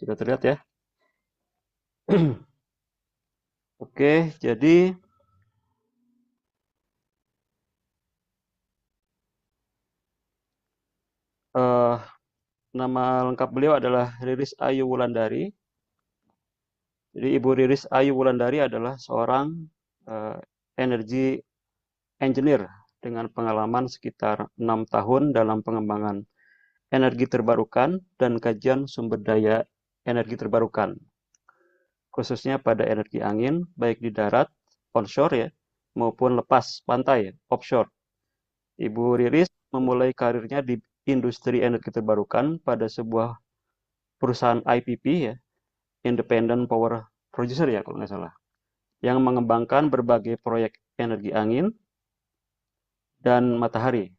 Sudah terlihat ya? Oke, jadi eh, nama lengkap beliau adalah Riris Ayu Wulandari. Jadi Ibu Riris Ayu Wulandari adalah seorang eh, energi engineer dengan pengalaman sekitar 6 tahun dalam pengembangan energi terbarukan dan kajian sumber daya energi terbarukan, khususnya pada energi angin, baik di darat, onshore ya, maupun lepas pantai, offshore. Ibu Riris memulai karirnya di industri energi terbarukan pada sebuah perusahaan IPP ya, Independent Power Producer ya kalau nggak salah, yang mengembangkan berbagai proyek energi angin dan matahari.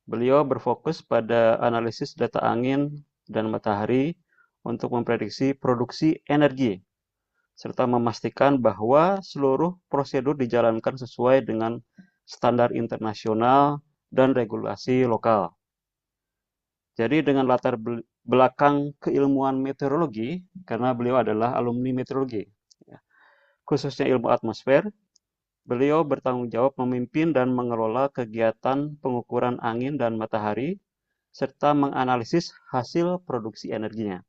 Beliau berfokus pada analisis data angin dan matahari untuk memprediksi produksi energi, serta memastikan bahwa seluruh prosedur dijalankan sesuai dengan standar internasional dan regulasi lokal. Jadi dengan latar belakang keilmuan meteorologi, karena beliau adalah alumni meteorologi, ya, khususnya ilmu atmosfer, beliau bertanggung jawab memimpin dan mengelola kegiatan pengukuran angin dan matahari, serta menganalisis hasil produksi energinya.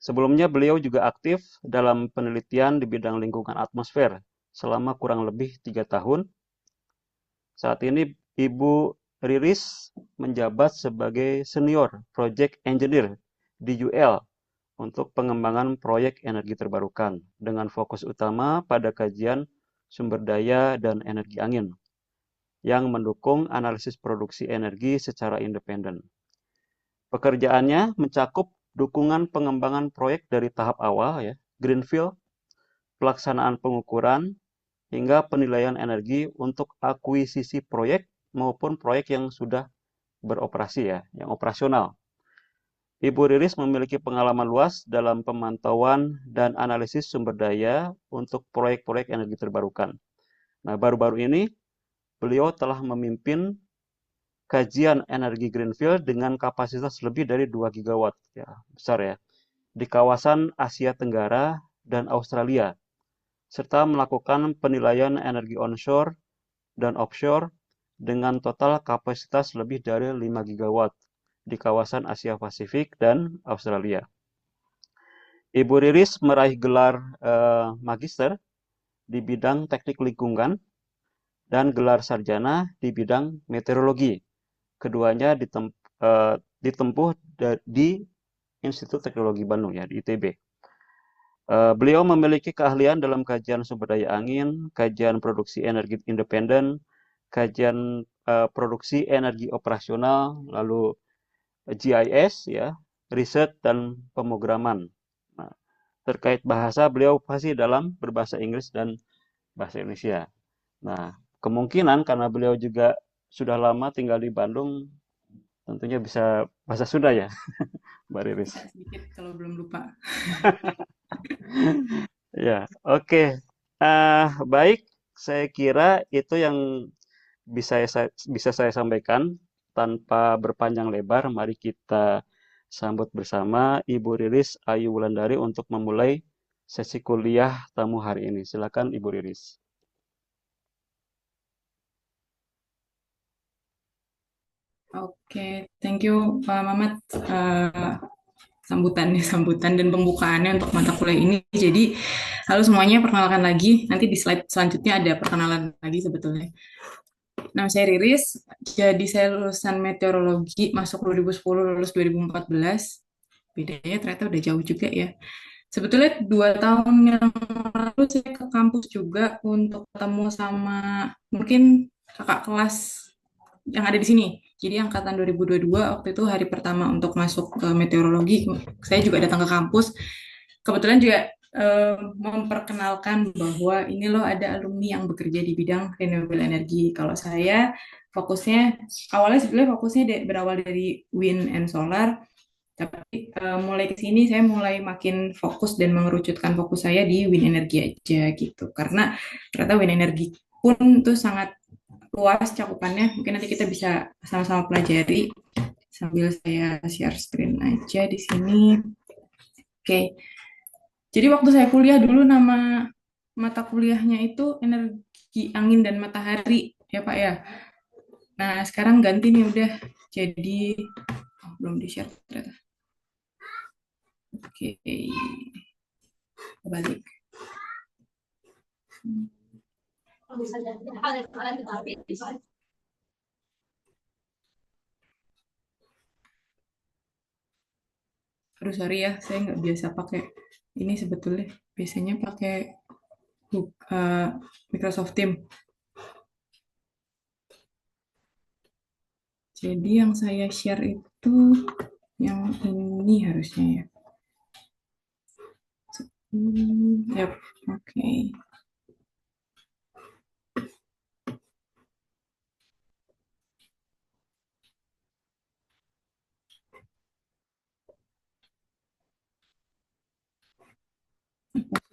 Sebelumnya beliau juga aktif dalam penelitian di bidang lingkungan atmosfer selama kurang lebih 3 tahun. Saat ini Ibu Riris menjabat sebagai Senior Project Engineer di UL untuk pengembangan proyek energi terbarukan dengan fokus utama pada kajian sumber daya dan energi angin yang mendukung analisis produksi energi secara independen. Pekerjaannya mencakup dukungan pengembangan proyek dari tahap awal ya, greenfield, pelaksanaan pengukuran, hingga penilaian energi untuk akuisisi proyek maupun proyek yang sudah beroperasi ya, yang operasional. Ibu Riris memiliki pengalaman luas dalam pemantauan dan analisis sumber daya untuk proyek-proyek energi terbarukan. Nah, baru-baru ini beliau telah memimpin kajian energi greenfield dengan kapasitas lebih dari 2 gigawatt, ya, besar ya, di kawasan Asia Tenggara dan Australia, serta melakukan penilaian energi onshore dan offshore dengan total kapasitas lebih dari 5 gigawatt di kawasan Asia Pasifik dan Australia. Ibu Riris meraih gelar magister di bidang teknik lingkungan dan gelar sarjana di bidang meteorologi. Keduanya ditempuh di Institut Teknologi Bandung ya, di ITB. Beliau memiliki keahlian dalam kajian sumber daya angin, kajian produksi energi independen, kajian produksi energi operasional, lalu GIS ya, riset dan pemrograman. Nah, terkait bahasa, beliau pasti dalam berbahasa Inggris dan bahasa Indonesia. Nah, kemungkinan karena beliau juga sudah lama tinggal di Bandung, tentunya bisa bahasa Sunda ya, Mbak Riris. Bisa sedikit kalau belum lupa. Ya, oke. Baik, saya kira itu yang bisa saya sampaikan tanpa berpanjang lebar. Mari kita sambut bersama Ibu Riris Ayu Wulandari untuk memulai sesi kuliah tamu hari ini. Silakan Ibu Riris. Oke, thank you Pak Mamat. Sambutan dan pembukaannya untuk mata kuliah ini. Jadi, halo semuanya, perkenalkan lagi. Nanti di slide selanjutnya ada perkenalan lagi sebetulnya. Nama saya Riris, jadi saya lulusan meteorologi, masuk 2010, lulus 2014. Bedanya ternyata udah jauh juga ya. Sebetulnya 2 tahun yang lalu saya ke kampus juga untuk ketemu sama mungkin kakak kelas yang ada di sini. Jadi angkatan 2022 waktu itu hari pertama untuk masuk ke meteorologi, saya juga datang ke kampus. Kebetulan juga memperkenalkan bahwa ini loh ada alumni yang bekerja di bidang renewable energy. Kalau saya fokusnya awalnya sebenarnya fokusnya berawal dari wind and solar, tapi mulai ke sini saya mulai makin fokus dan mengerucutkan fokus saya di wind energy aja gitu. Karena ternyata wind energy pun tuh sangat luas cakupannya. Mungkin nanti kita bisa sama-sama pelajari sambil saya share screen aja di sini. Oke, jadi waktu saya kuliah dulu nama mata kuliahnya itu energi angin dan matahari, ya Pak ya. Nah, sekarang ganti nih udah jadi belum di-share ternyata. Oke, balik. Aduh, sorry ya, saya nggak biasa pakai ini sebetulnya. Biasanya pakai uh, Microsoft Teams. Jadi yang saya share itu yang ini harusnya ya. Yap, oke.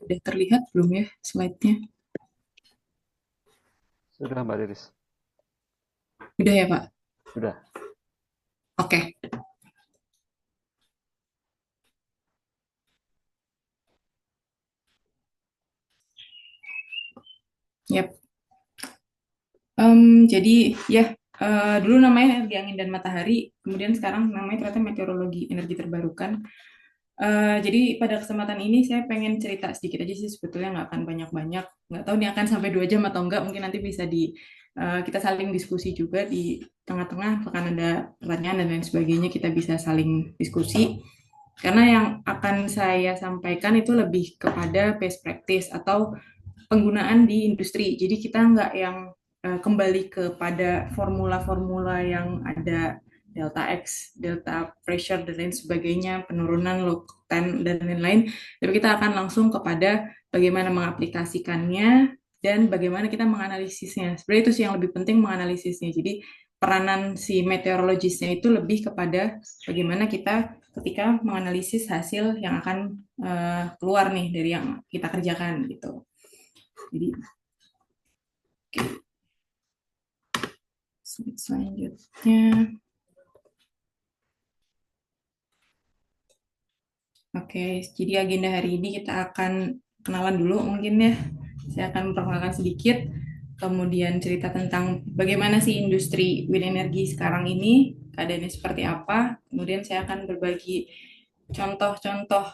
Sudah terlihat belum ya slide-nya? Sudah, Mbak Riris. Udah ya, Pak? Sudah. Oke. Yap. Jadi ya, dulu namanya energi angin dan matahari, kemudian sekarang namanya ternyata meteorologi energi terbarukan. Jadi pada kesempatan ini saya pengen cerita sedikit aja sih, sebetulnya nggak akan banyak-banyak. Nggak tahu ini akan sampai 2 jam atau enggak, mungkin nanti bisa kita saling diskusi juga di tengah-tengah, akan ada pertanyaan dan lain sebagainya, kita bisa saling diskusi. Karena yang akan saya sampaikan itu lebih kepada best practice atau penggunaan di industri. Jadi kita nggak yang kembali kepada formula-formula yang ada delta X, delta pressure dan lain sebagainya, penurunan loctane dan lain-lain. Tapi kita akan langsung kepada bagaimana mengaplikasikannya dan bagaimana kita menganalisisnya. Sebenarnya itu sih yang lebih penting, menganalisisnya. Jadi peranan si meteorologisnya itu lebih kepada bagaimana kita ketika menganalisis hasil yang akan keluar nih dari yang kita kerjakan gitu. Jadi selanjutnya, oke, jadi agenda hari ini kita akan kenalan dulu mungkin ya. Saya akan memperkenalkan sedikit, kemudian cerita tentang bagaimana sih industri wind energy sekarang ini, keadaannya seperti apa. Kemudian saya akan berbagi contoh-contoh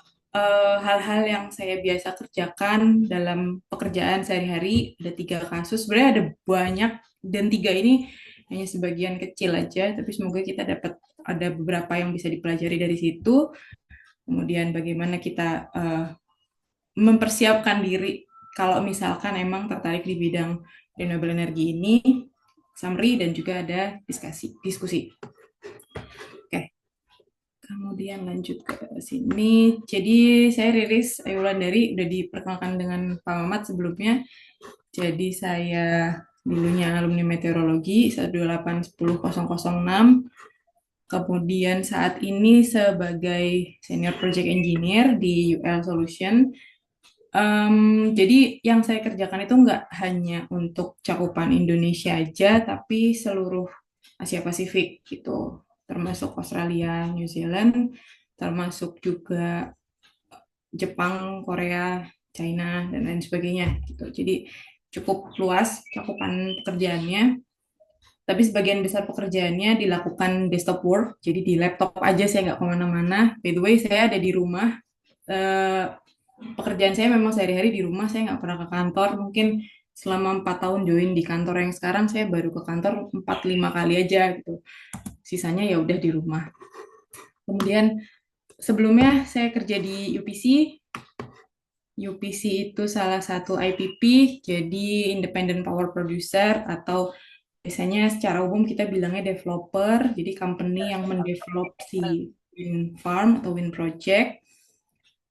hal-hal yang saya biasa kerjakan dalam pekerjaan sehari-hari. Ada 3 kasus, sebenarnya ada banyak, dan 3 ini hanya sebagian kecil aja, tapi semoga kita dapat ada beberapa yang bisa dipelajari dari situ. Kemudian bagaimana kita mempersiapkan diri kalau misalkan emang tertarik di bidang renewable energy ini, summary dan juga ada diskusi. Oke. Kemudian lanjut ke sini. Jadi saya Riris Ayu Wulandari, udah diperkenalkan dengan Pak Mamat sebelumnya. Jadi saya dulunya alumni meteorologi 1281006. Kemudian saat ini sebagai senior project engineer di UL Solution. Jadi yang saya kerjakan itu nggak hanya untuk cakupan Indonesia aja, tapi seluruh Asia Pasifik gitu, termasuk Australia, New Zealand, termasuk juga Jepang, Korea, China, dan lain sebagainya gitu. Jadi cukup luas cakupan pekerjaannya, tapi sebagian besar pekerjaannya dilakukan desktop work, jadi di laptop aja, saya nggak kemana-mana. By the way, saya ada di rumah. Eh, Pekerjaan saya memang sehari-hari di rumah, saya nggak pernah ke kantor. Mungkin selama 4 tahun join di kantor yang sekarang, saya baru ke kantor 4-5 kali aja gitu. Sisanya ya udah di rumah. Kemudian sebelumnya saya kerja di UPC. UPC itu salah satu IPP, jadi Independent Power Producer, atau biasanya secara umum kita bilangnya developer, jadi company yang mendevelop si wind farm atau wind project.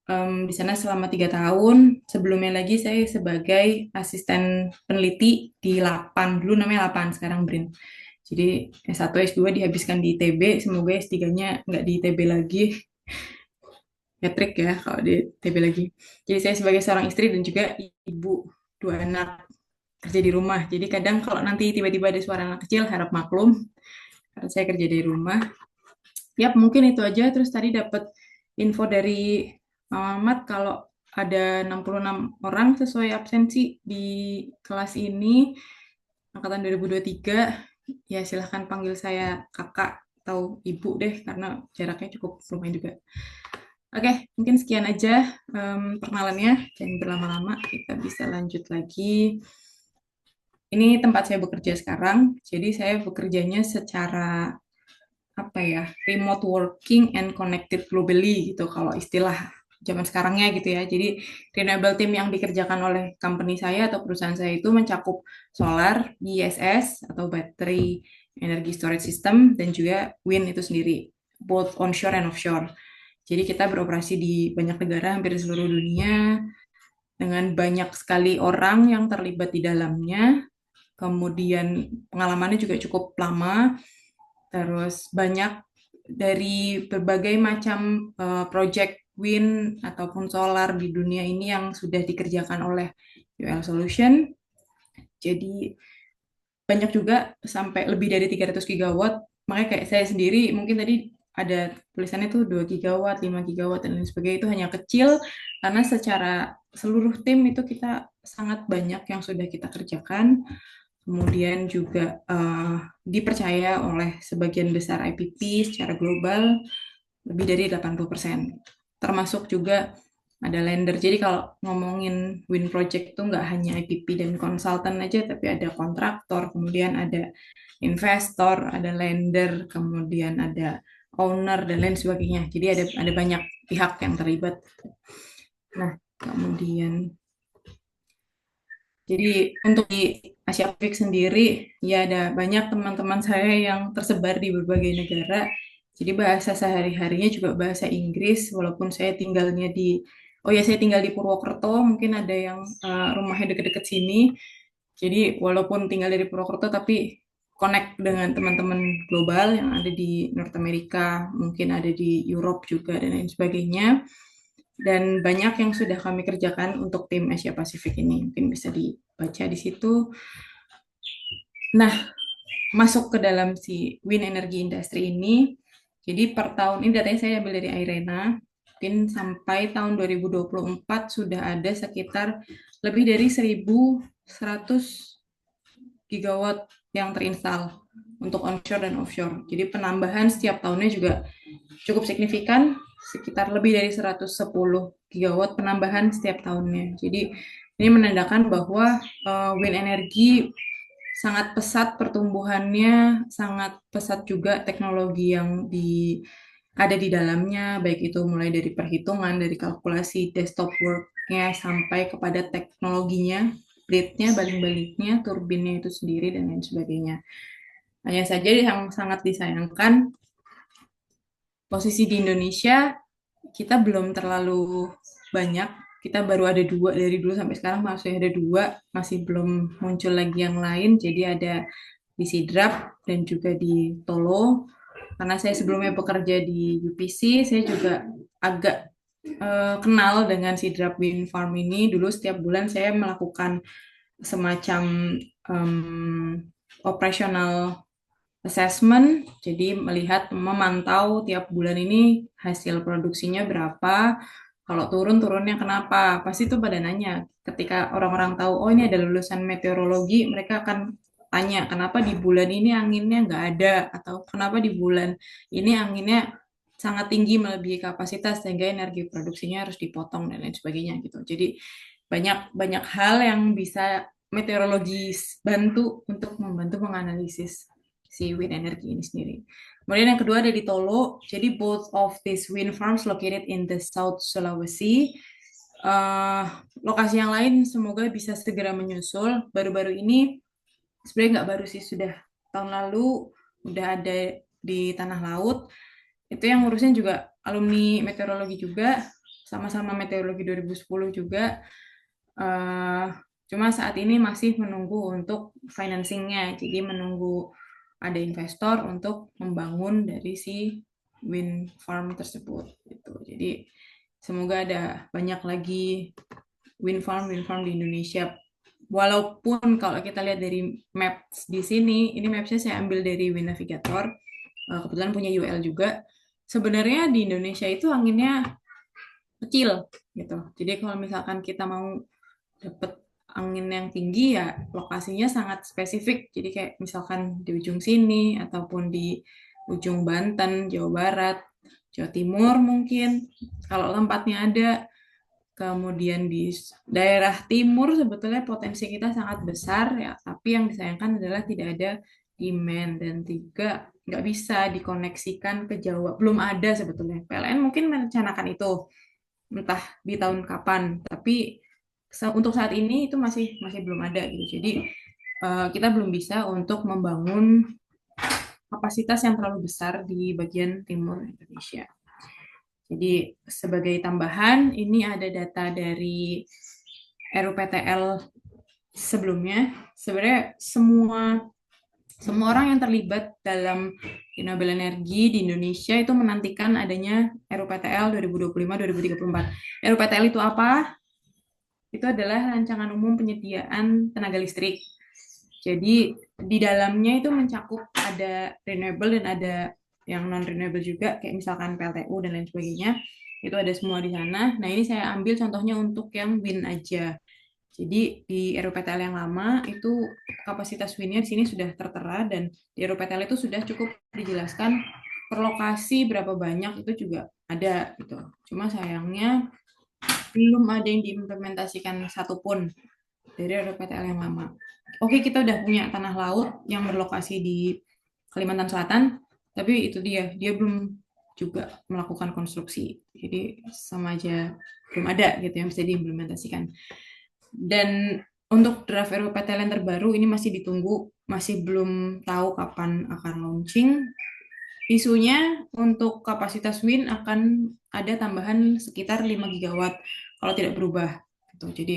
Di sana selama 3 tahun. Sebelumnya lagi saya sebagai asisten peneliti di LAPAN. Dulu namanya LAPAN, sekarang BRIN. Jadi S1, S2 dihabiskan di ITB, semoga S3-nya nggak di ITB lagi. Patrick ya kalau di ITB lagi. Jadi saya sebagai seorang istri dan juga ibu 2 anak, kerja di rumah. Jadi kadang kalau nanti tiba-tiba ada suara anak kecil, harap maklum, karena saya kerja di rumah. Yap, mungkin itu aja. Terus tadi dapat info dari Mamat kalau ada 66 orang sesuai absensi di kelas ini, angkatan 2023, ya silahkan panggil saya kakak atau ibu deh, karena jaraknya cukup lumayan juga. Oke, mungkin sekian aja perkenalannya, jangan berlama-lama, kita bisa lanjut lagi. Ini tempat saya bekerja sekarang, jadi saya bekerjanya secara apa ya, remote working and connected globally gitu kalau istilah zaman sekarangnya gitu ya. Jadi renewable team yang dikerjakan oleh company saya atau perusahaan saya itu mencakup solar, BESS atau battery energy storage system, dan juga wind itu sendiri, both onshore and offshore. Jadi kita beroperasi di banyak negara hampir di seluruh dunia dengan banyak sekali orang yang terlibat di dalamnya. Kemudian pengalamannya juga cukup lama, terus banyak dari berbagai macam project wind ataupun solar di dunia ini yang sudah dikerjakan oleh UL Solution. Jadi banyak juga sampai lebih dari 300 gigawatt. Makanya kayak saya sendiri mungkin tadi ada tulisannya tuh 2 gigawatt, 5 gigawatt dan lain sebagainya, itu hanya kecil karena secara seluruh tim itu kita sangat banyak yang sudah kita kerjakan. Kemudian juga dipercaya oleh sebagian besar IPP secara global, lebih dari 80%. Termasuk juga ada lender. Jadi kalau ngomongin wind project itu nggak hanya IPP dan konsultan aja, tapi ada kontraktor, kemudian ada investor, ada lender, kemudian ada owner dan lain sebagainya. Jadi ada banyak pihak yang terlibat. Nah, kemudian jadi untuk di Asia Pasifik sendiri, ya ada banyak teman-teman saya yang tersebar di berbagai negara. Jadi bahasa sehari-harinya juga bahasa Inggris, walaupun saya tinggalnya oh ya saya tinggal di Purwokerto, mungkin ada yang rumahnya deket-deket sini. Jadi walaupun tinggal dari Purwokerto, tapi connect dengan teman-teman global yang ada di North America, mungkin ada di Europe juga, dan lain sebagainya. Dan banyak yang sudah kami kerjakan untuk tim Asia Pasifik ini. Mungkin bisa dibaca di situ. Nah, masuk ke dalam si wind energy industry ini. Jadi per tahun ini datanya saya ambil dari IRENA. Mungkin sampai tahun 2024 sudah ada sekitar lebih dari 1.100 gigawatt yang terinstal untuk onshore dan offshore. Jadi penambahan setiap tahunnya juga cukup signifikan, sekitar lebih dari 110 gigawatt penambahan setiap tahunnya. Jadi ini menandakan bahwa wind energy sangat pesat pertumbuhannya, sangat pesat juga teknologi yang ada di dalamnya, baik itu mulai dari perhitungan, dari kalkulasi desktop work-nya sampai kepada teknologinya, blade-nya, baling-balingnya, turbinnya itu sendiri, dan lain sebagainya. Hanya saja yang sangat disayangkan, posisi di Indonesia kita belum terlalu banyak. Kita baru ada 2 dari dulu sampai sekarang, masih ada 2, masih belum muncul lagi yang lain. Jadi ada di Sidrap dan juga di Tolo. Karena saya sebelumnya bekerja di UPC, saya juga agak kenal dengan Sidrap Wind Farm ini. Dulu setiap bulan saya melakukan semacam operasional assessment, jadi melihat, memantau tiap bulan ini hasil produksinya berapa, kalau turunnya kenapa, pasti itu pada nanya. Ketika orang-orang tahu, oh ini ada lulusan meteorologi, mereka akan tanya, kenapa di bulan ini anginnya nggak ada, atau kenapa di bulan ini anginnya sangat tinggi melebihi kapasitas sehingga energi produksinya harus dipotong dan lain sebagainya gitu. Jadi banyak banyak hal yang bisa meteorologi bantu untuk membantu menganalisis si wind energy ini sendiri. Kemudian yang kedua ada di Tolo. Jadi both of these wind farms located in the South Sulawesi. Lokasi yang lain semoga bisa segera menyusul. Baru-baru ini, sebenarnya nggak baru sih, sudah tahun lalu udah ada di Tanah Laut. Itu yang ngurusnya juga alumni meteorologi juga, sama-sama meteorologi 2010 juga. Cuma saat ini masih menunggu untuk financingnya, jadi menunggu ada investor untuk membangun dari si wind farm tersebut gitu. Jadi semoga ada banyak lagi wind farm di Indonesia. Walaupun kalau kita lihat dari maps di sini, ini mapsnya saya ambil dari Wind Navigator, kebetulan punya UL juga. Sebenarnya di Indonesia itu anginnya kecil gitu. Jadi kalau misalkan kita mau dapat angin yang tinggi ya lokasinya sangat spesifik. Jadi kayak misalkan di ujung sini ataupun di ujung Banten, Jawa Barat, Jawa Timur mungkin kalau tempatnya ada. Kemudian di daerah timur sebetulnya potensi kita sangat besar ya, tapi yang disayangkan adalah tidak ada demand dan tiga nggak bisa dikoneksikan ke Jawa. Belum ada sebetulnya. PLN mungkin merencanakan itu entah di tahun kapan, tapi untuk saat ini itu masih masih belum ada gitu. Jadi kita belum bisa untuk membangun kapasitas yang terlalu besar di bagian timur Indonesia. Jadi sebagai tambahan, ini ada data dari RUPTL sebelumnya. Sebenarnya semua semua orang yang terlibat dalam renewable energy di Indonesia itu menantikan adanya RUPTL 2025-2034. RUPTL itu apa? Itu adalah rancangan umum penyediaan tenaga listrik. Jadi di dalamnya itu mencakup ada renewable dan ada yang non renewable juga, kayak misalkan PLTU dan lain sebagainya. Itu ada semua di sana. Nah, ini saya ambil contohnya untuk yang wind aja. Jadi di RUPTL yang lama itu kapasitas windnya di sini sudah tertera dan di RUPTL itu sudah cukup dijelaskan per lokasi berapa banyak itu juga ada gitu. Cuma sayangnya belum ada yang diimplementasikan satupun dari RPTL yang lama. Oke, kita udah punya tanah laut yang berlokasi di Kalimantan Selatan, tapi itu dia belum juga melakukan konstruksi. Jadi sama aja belum ada gitu yang bisa diimplementasikan. Dan untuk draft RUPTL yang terbaru ini masih ditunggu, masih belum tahu kapan akan launching. Isunya untuk kapasitas wind akan ada tambahan sekitar 5 gigawatt kalau tidak berubah. Gitu. Jadi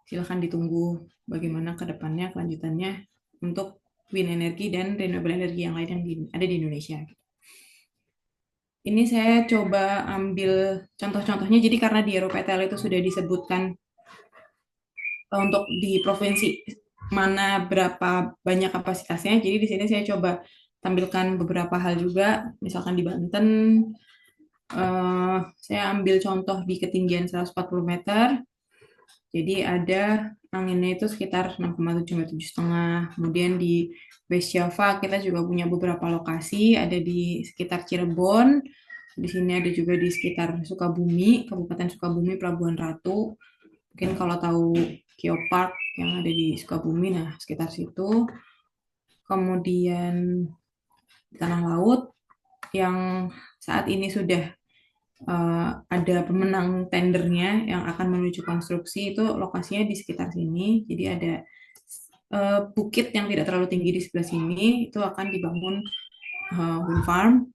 silakan ditunggu bagaimana ke depannya kelanjutannya untuk wind energy dan renewable energy yang lain yang ada di Indonesia. Ini saya coba ambil contoh-contohnya. Jadi karena di RUPTL itu sudah disebutkan untuk di provinsi mana berapa banyak kapasitasnya. Jadi di sini saya coba tampilkan beberapa hal juga. Misalkan di Banten, saya ambil contoh di ketinggian 140 meter. Jadi ada anginnya itu sekitar 6,7 meter 7,5. Kemudian di West Java kita juga punya beberapa lokasi, ada di sekitar Cirebon, di sini ada juga di sekitar Sukabumi, Kabupaten Sukabumi, Pelabuhan Ratu. Mungkin kalau tahu Geopark yang ada di Sukabumi, nah sekitar situ. Kemudian di Tanah Laut yang saat ini sudah ada pemenang tendernya yang akan menuju konstruksi itu lokasinya di sekitar sini. Jadi ada bukit yang tidak terlalu tinggi di sebelah sini itu akan dibangun wind farm.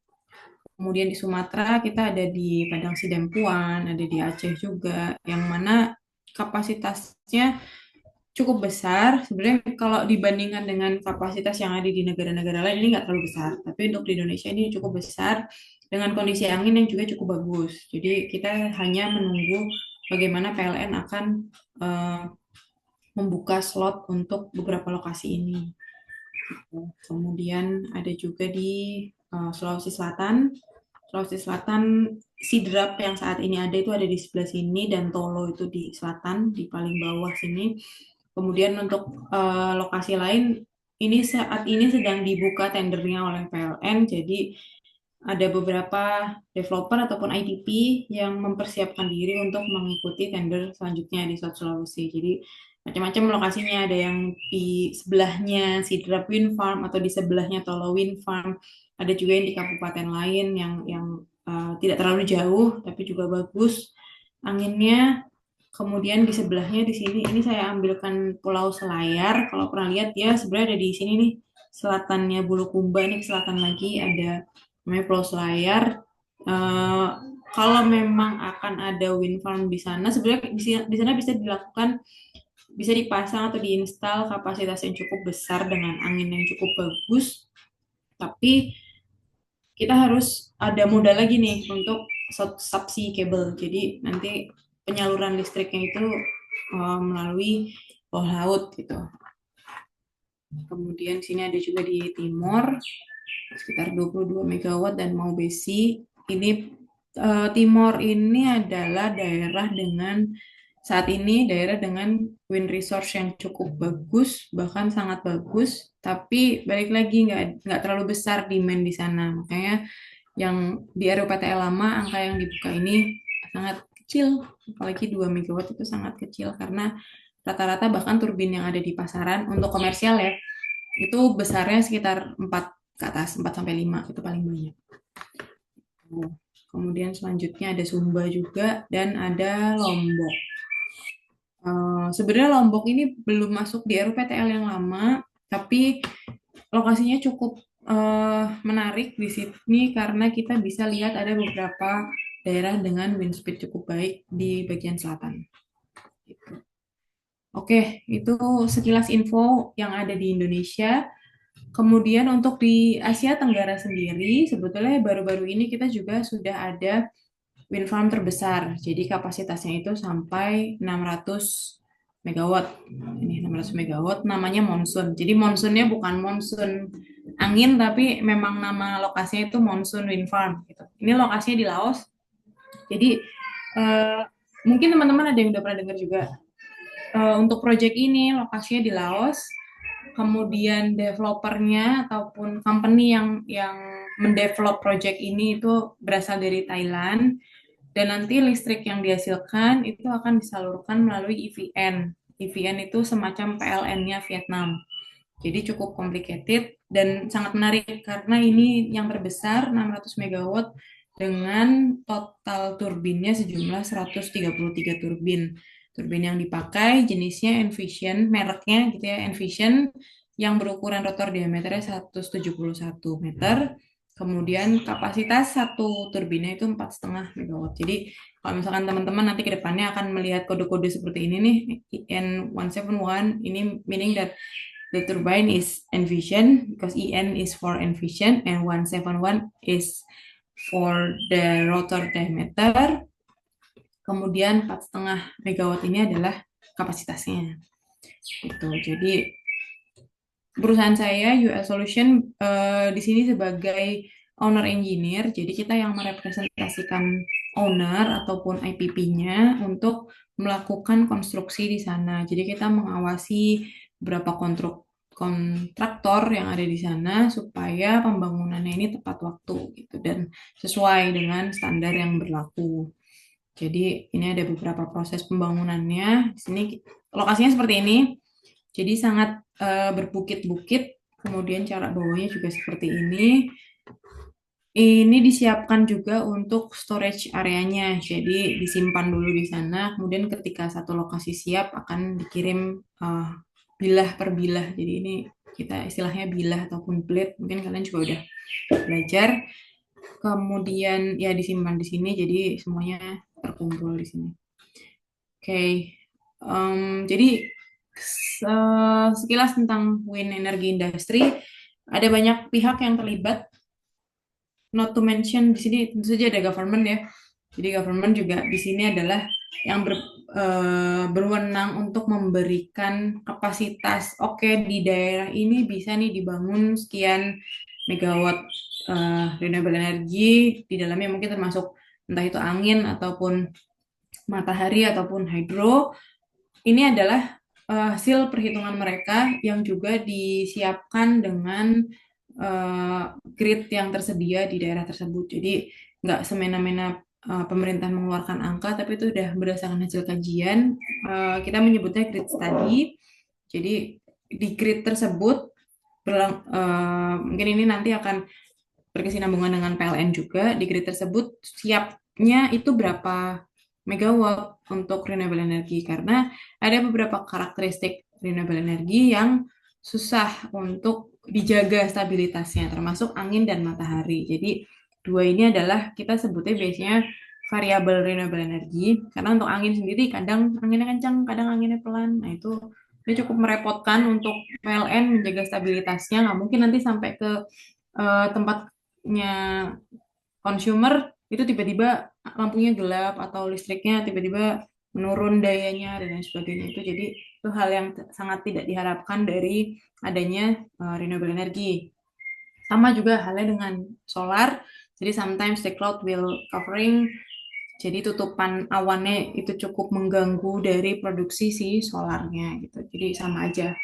Kemudian di Sumatera kita ada di Padang Sidempuan, ada di Aceh juga, yang mana kapasitasnya cukup besar. Sebenarnya kalau dibandingkan dengan kapasitas yang ada di negara-negara lain ini nggak terlalu besar, tapi untuk di Indonesia ini cukup besar dengan kondisi angin yang juga cukup bagus. Jadi kita hanya menunggu bagaimana PLN akan uh, membuka slot untuk beberapa lokasi ini. Kemudian ada juga di Sulawesi Selatan. Sulawesi Selatan, Sidrap yang saat ini ada itu ada di sebelah sini dan Tolo itu di selatan, di paling bawah sini. Kemudian untuk lokasi lain, ini saat ini sedang dibuka tendernya oleh PLN, jadi ada beberapa developer ataupun IDP yang mempersiapkan diri untuk mengikuti tender selanjutnya di South Sulawesi. Jadi macam-macam lokasinya, ada yang di sebelahnya Sidrap Wind Farm atau di sebelahnya Tolo Wind Farm, ada juga yang di kabupaten lain yang tidak terlalu jauh tapi juga bagus anginnya. Kemudian di sebelahnya di sini ini saya ambilkan Pulau Selayar. Kalau pernah lihat ya sebenarnya ada di sini nih selatannya Bulukumba, ini ke selatan lagi ada namanya Pulau Selayar. Uh, Kalau memang akan ada wind farm di sana, sebenarnya di sana bisa dilakukan, bisa dipasang atau diinstal kapasitas yang cukup besar dengan angin yang cukup bagus. Tapi kita harus ada modal lagi nih untuk subsea kabel. Jadi nanti penyaluran listriknya itu melalui bawah laut gitu. Kemudian sini ada juga di timur sekitar 22 megawatt dan mau besi ini Timor ini adalah daerah dengan saat ini daerah dengan wind resource yang cukup bagus, bahkan sangat bagus. Tapi balik lagi nggak terlalu besar demand di sana. Makanya yang di RUPTL lama angka yang dibuka ini sangat kecil, apalagi 2 megawatt itu sangat kecil karena rata-rata bahkan turbin yang ada di pasaran untuk komersial ya, itu besarnya sekitar 4 ke atas, 4 sampai 5 itu paling banyak. Kemudian selanjutnya ada Sumba juga dan ada Lombok. Sebenarnya Lombok ini belum masuk di RUPTL yang lama, tapi lokasinya cukup menarik di sini karena kita bisa lihat ada beberapa daerah dengan wind speed cukup baik di bagian selatan. Gitu. Oke, itu sekilas info yang ada di Indonesia. Kemudian untuk di Asia Tenggara sendiri, sebetulnya baru-baru ini kita juga sudah ada wind farm terbesar. Jadi kapasitasnya itu sampai 600 megawatt. Ini 600 megawatt namanya Monsun. Jadi monsunnya bukan monsun angin tapi memang nama lokasinya itu Monsun Wind Farm gitu. Ini lokasinya di Laos. Jadi eh, mungkin teman-teman ada yang udah pernah dengar juga. Untuk proyek ini lokasinya di Laos. Kemudian developernya ataupun company yang mendevelop project ini itu berasal dari Thailand dan nanti listrik yang dihasilkan itu akan disalurkan melalui EVN. EVN itu semacam PLN-nya Vietnam. Jadi cukup complicated dan sangat menarik karena ini yang terbesar 600 megawatt dengan total turbinnya sejumlah 133 turbin. Turbin yang dipakai jenisnya Envision, mereknya gitu ya, Envision yang berukuran rotor diameternya 171 meter. Kemudian kapasitas satu turbinnya itu 4,5 megawatt. Jadi kalau misalkan teman-teman nanti ke depannya akan melihat kode-kode seperti ini nih, EN171, ini meaning that the turbine is Envision because EN is for Envision and 171 is for the rotor diameter. Kemudian 4,5 megawatt ini adalah kapasitasnya. Gitu. Jadi perusahaan saya UL Solution di sini sebagai owner engineer. Jadi kita yang merepresentasikan owner ataupun IPP-nya untuk melakukan konstruksi di sana. Jadi kita mengawasi beberapa kontraktor yang ada di sana supaya pembangunannya ini tepat waktu gitu dan sesuai dengan standar yang berlaku. Jadi ini ada beberapa proses pembangunannya. Di sini lokasinya seperti ini. Jadi sangat berbukit-bukit. Kemudian cara bawahnya juga seperti ini. Ini disiapkan juga untuk storage areanya. Jadi disimpan dulu di sana. Kemudian ketika satu lokasi siap akan dikirim bilah per bilah. Jadi ini kita istilahnya bilah ataupun plate. Mungkin kalian juga udah belajar. Kemudian ya disimpan di sini. Jadi semuanya terkumpul di sini. Oke, jadi sekilas tentang wind energy industry, ada banyak pihak yang terlibat. Not to mention di sini tentu saja ada government ya. Jadi government juga di sini adalah yang berwenang untuk memberikan kapasitas. Oke, di daerah ini bisa nih dibangun sekian megawatt renewable energy. Di dalamnya mungkin termasuk entah itu angin ataupun matahari ataupun hydro. Ini adalah hasil perhitungan mereka yang juga disiapkan dengan grid yang tersedia di daerah tersebut. Jadi nggak semena-mena pemerintah mengeluarkan angka, tapi itu sudah berdasarkan hasil kajian. Kita menyebutnya grid study. Jadi di grid tersebut mungkin ini nanti akan berkesinambungan dengan PLN juga. Di grid tersebut siapnya itu berapa megawatt untuk renewable energy karena ada beberapa karakteristik renewable energy yang susah untuk dijaga stabilitasnya termasuk angin dan matahari. Jadi dua ini adalah kita sebutnya biasanya variabel renewable energy karena untuk angin sendiri kadang anginnya kencang, kadang anginnya pelan. Nah itu cukup merepotkan untuk PLN menjaga stabilitasnya. Nggak mungkin nanti sampai ke tempatnya consumer itu tiba-tiba lampunya gelap atau listriknya tiba-tiba menurun dayanya dan lain sebagainya itu jadi itu hal yang sangat tidak diharapkan dari adanya renewable energy. Sama juga halnya dengan solar. Jadi sometimes the cloud will covering, jadi tutupan awannya itu cukup mengganggu dari produksi si solarnya gitu. Jadi sama aja.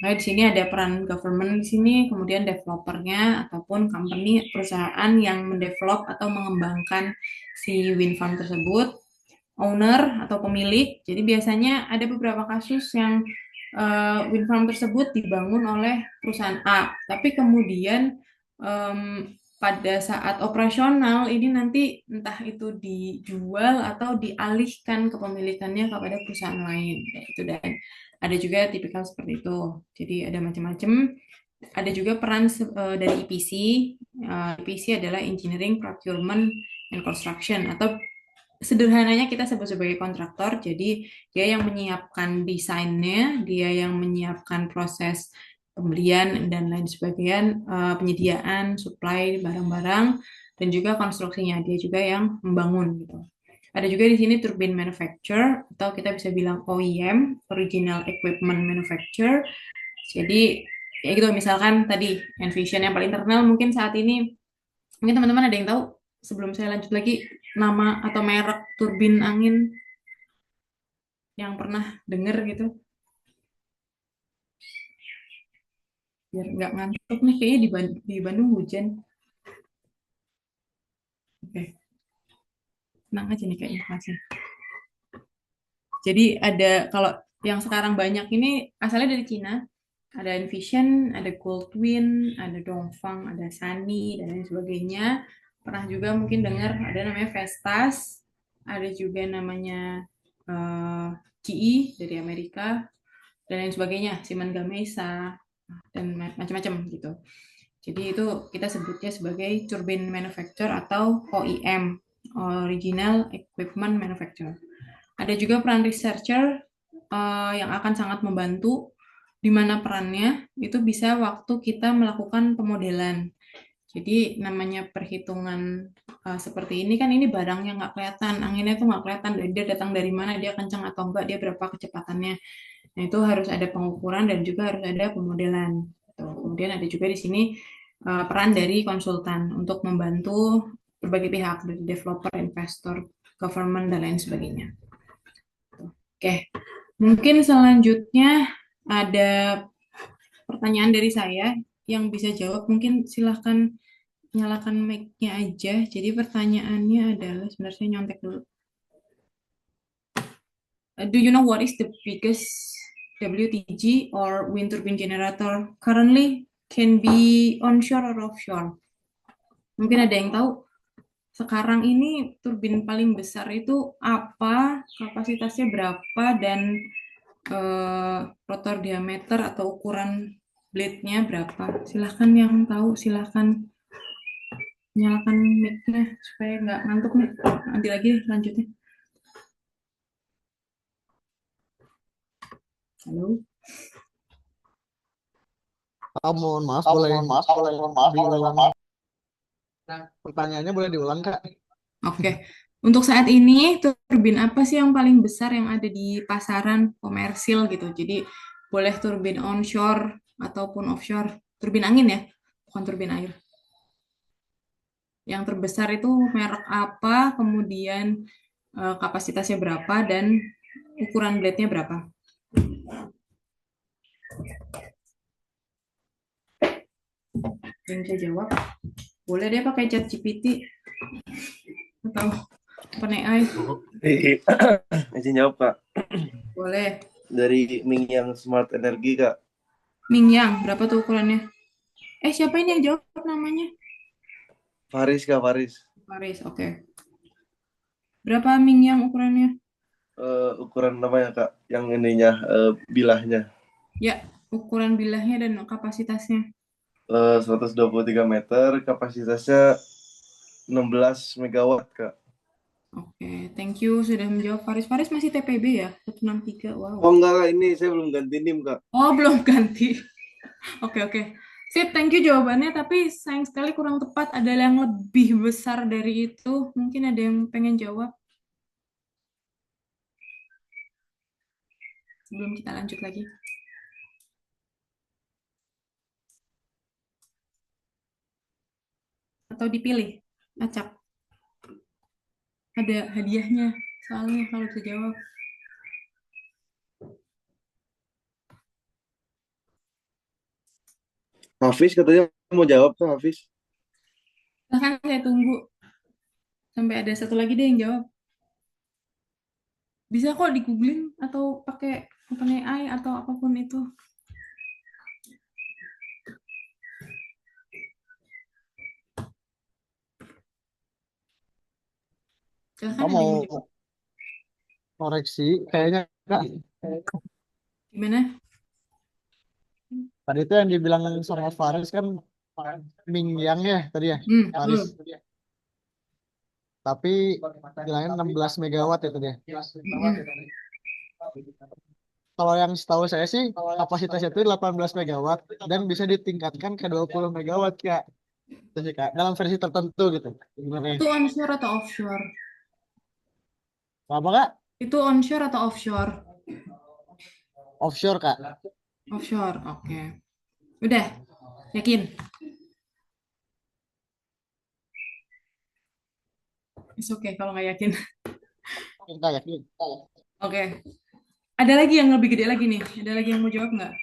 Nah, di sini ada peran government di sini, kemudian developernya ataupun company perusahaan yang mendevelop atau mengembangkan si wind farm tersebut, owner atau pemilik. Jadi biasanya ada beberapa kasus yang wind farm tersebut dibangun oleh perusahaan A, tapi kemudian pada saat operasional ini nanti entah itu dijual atau dialihkan kepemilikannya kepada perusahaan lain, itu. Dan ada juga tipikal seperti itu. Jadi ada macam-macam. Ada juga peran dari EPC. EPC adalah Engineering, Procurement, and Construction, atau sederhananya kita sebut sebagai kontraktor. Jadi dia yang menyiapkan desainnya, dia yang menyiapkan proses pembelian dan lain sebagainya, penyediaan, supply barang-barang, dan juga konstruksinya. Dia juga yang membangun gitu. Ada juga di sini turbine manufacturer, atau kita bisa bilang OEM, Original Equipment Manufacturer. Jadi ya gitu, misalkan tadi Envision yang paling terkenal mungkin saat ini, mungkin teman-teman ada yang tahu, sebelum saya lanjut lagi, nama atau merek turbin angin yang pernah dengar gitu, biar nggak ngantuk nih, kayaknya di Bandung hujan. Oke, tenang aja nih kayak informasi. Jadi ada, kalau yang sekarang banyak ini asalnya dari Cina. Ada Envision, ada Goldwind, ada Dongfang, ada Sunny, dan lain sebagainya. Pernah juga mungkin dengar ada namanya Vestas, ada juga namanya GE dari Amerika, dan lain sebagainya, Siemens Gamesa, dan macam-macam gitu. Jadi itu kita sebutnya sebagai turbine manufacturer atau OEM, Original Equipment Manufacturer. Ada juga peran researcher yang akan sangat membantu, di mana perannya itu bisa waktu kita melakukan pemodelan. Jadi namanya perhitungan seperti ini kan, ini barangnya nggak kelihatan, anginnya tuh nggak kelihatan, dia datang dari mana, dia kencang atau enggak, dia berapa kecepatannya. Nah itu harus ada pengukuran dan juga harus ada pemodelan. Kemudian ada juga di sini peran dari konsultan untuk membantu berbagai pihak, dari developer, investor, government, dan lain sebagainya. Oke, mungkin selanjutnya ada pertanyaan dari saya yang bisa jawab. Mungkin silahkan nyalakan mic-nya aja. Jadi pertanyaannya adalah, sebenarnya saya nyontek dulu. Do you know what is the biggest WTG or wind turbine generator currently can be onshore or offshore? Mungkin ada yang tahu sekarang ini turbin paling besar itu apa, kapasitasnya berapa, dan rotor diameter atau ukuran blade-nya berapa? Silahkan yang tahu, silahkan nyalakan mic-nya supaya nggak ngantuk nih. Nanti lagi lanjutnya. Halo? Mohon maaf, boleh diulang. Nah, pertanyaannya boleh diulang, Kak? Oke. Untuk saat ini, turbin apa sih yang paling besar yang ada di pasaran komersil gitu? Jadi boleh turbin onshore ataupun offshore. Turbin angin ya, bukan turbin air. Yang terbesar itu merek apa, kemudian kapasitasnya berapa, dan ukuran blade-nya berapa? Yang bisa jawab? Boleh deh pakai chat GPT atau OpenAI. Izin jawab, Kak. Boleh. Dari Mingyang Smart Energy, Kak. Mingyang, berapa tuh ukurannya? Siapa ini yang jawab namanya? Faris, Kak, Faris. Faris, oke. Berapa Mingyang ukurannya? Ukuran namanya, Kak, yang ininya, bilahnya. Ya, ukuran bilahnya dan kapasitasnya. 123 meter, kapasitasnya 16 megawatt, Kak. Oke, thank you sudah menjawab Faris. Faris masih TPB ya? 163, wow. Oh, enggak, Kak, ini saya belum ganti NIM, Kak. Oh, belum ganti. Oke. Sip, thank you jawabannya, tapi sayang sekali kurang tepat. Ada yang lebih besar dari itu. Mungkin ada yang pengen jawab sebelum kita lanjut lagi. Atau dipilih? acak. Ada hadiahnya, soalnya kalau bisa jawab. Hafiz katanya mau jawab tuh Hafiz. Silahkan saya tunggu sampai ada satu lagi deh yang jawab. Bisa kok di googling atau pakai OpenAI atau apapun itu. Silahkan Kamu ada yang mau mau jawab. koreksi kayaknya Kak. Gimana? Tadi itu yang dibilang sama Faris kan Ming Yang ya tadi ya, Faris. Tapi bilangnya 16 megawatt itu dia. Kalau yang setahu saya sih kapasitasnya itu 18 megawatt dan bisa ditingkatkan ke 20 megawatt Kak. Itu sih Kak, dalam versi tertentu gitu. Sebenarnya. Itu onshore atau offshore? Apa Kak? Itu onshore atau offshore? Offshore Kak. Offshore, oke. Udah, yakin? It's okay kalau nggak yakin. Enggak yakin. Oke. Ada lagi yang lebih gede lagi nih. Ada lagi yang mau jawab nggak?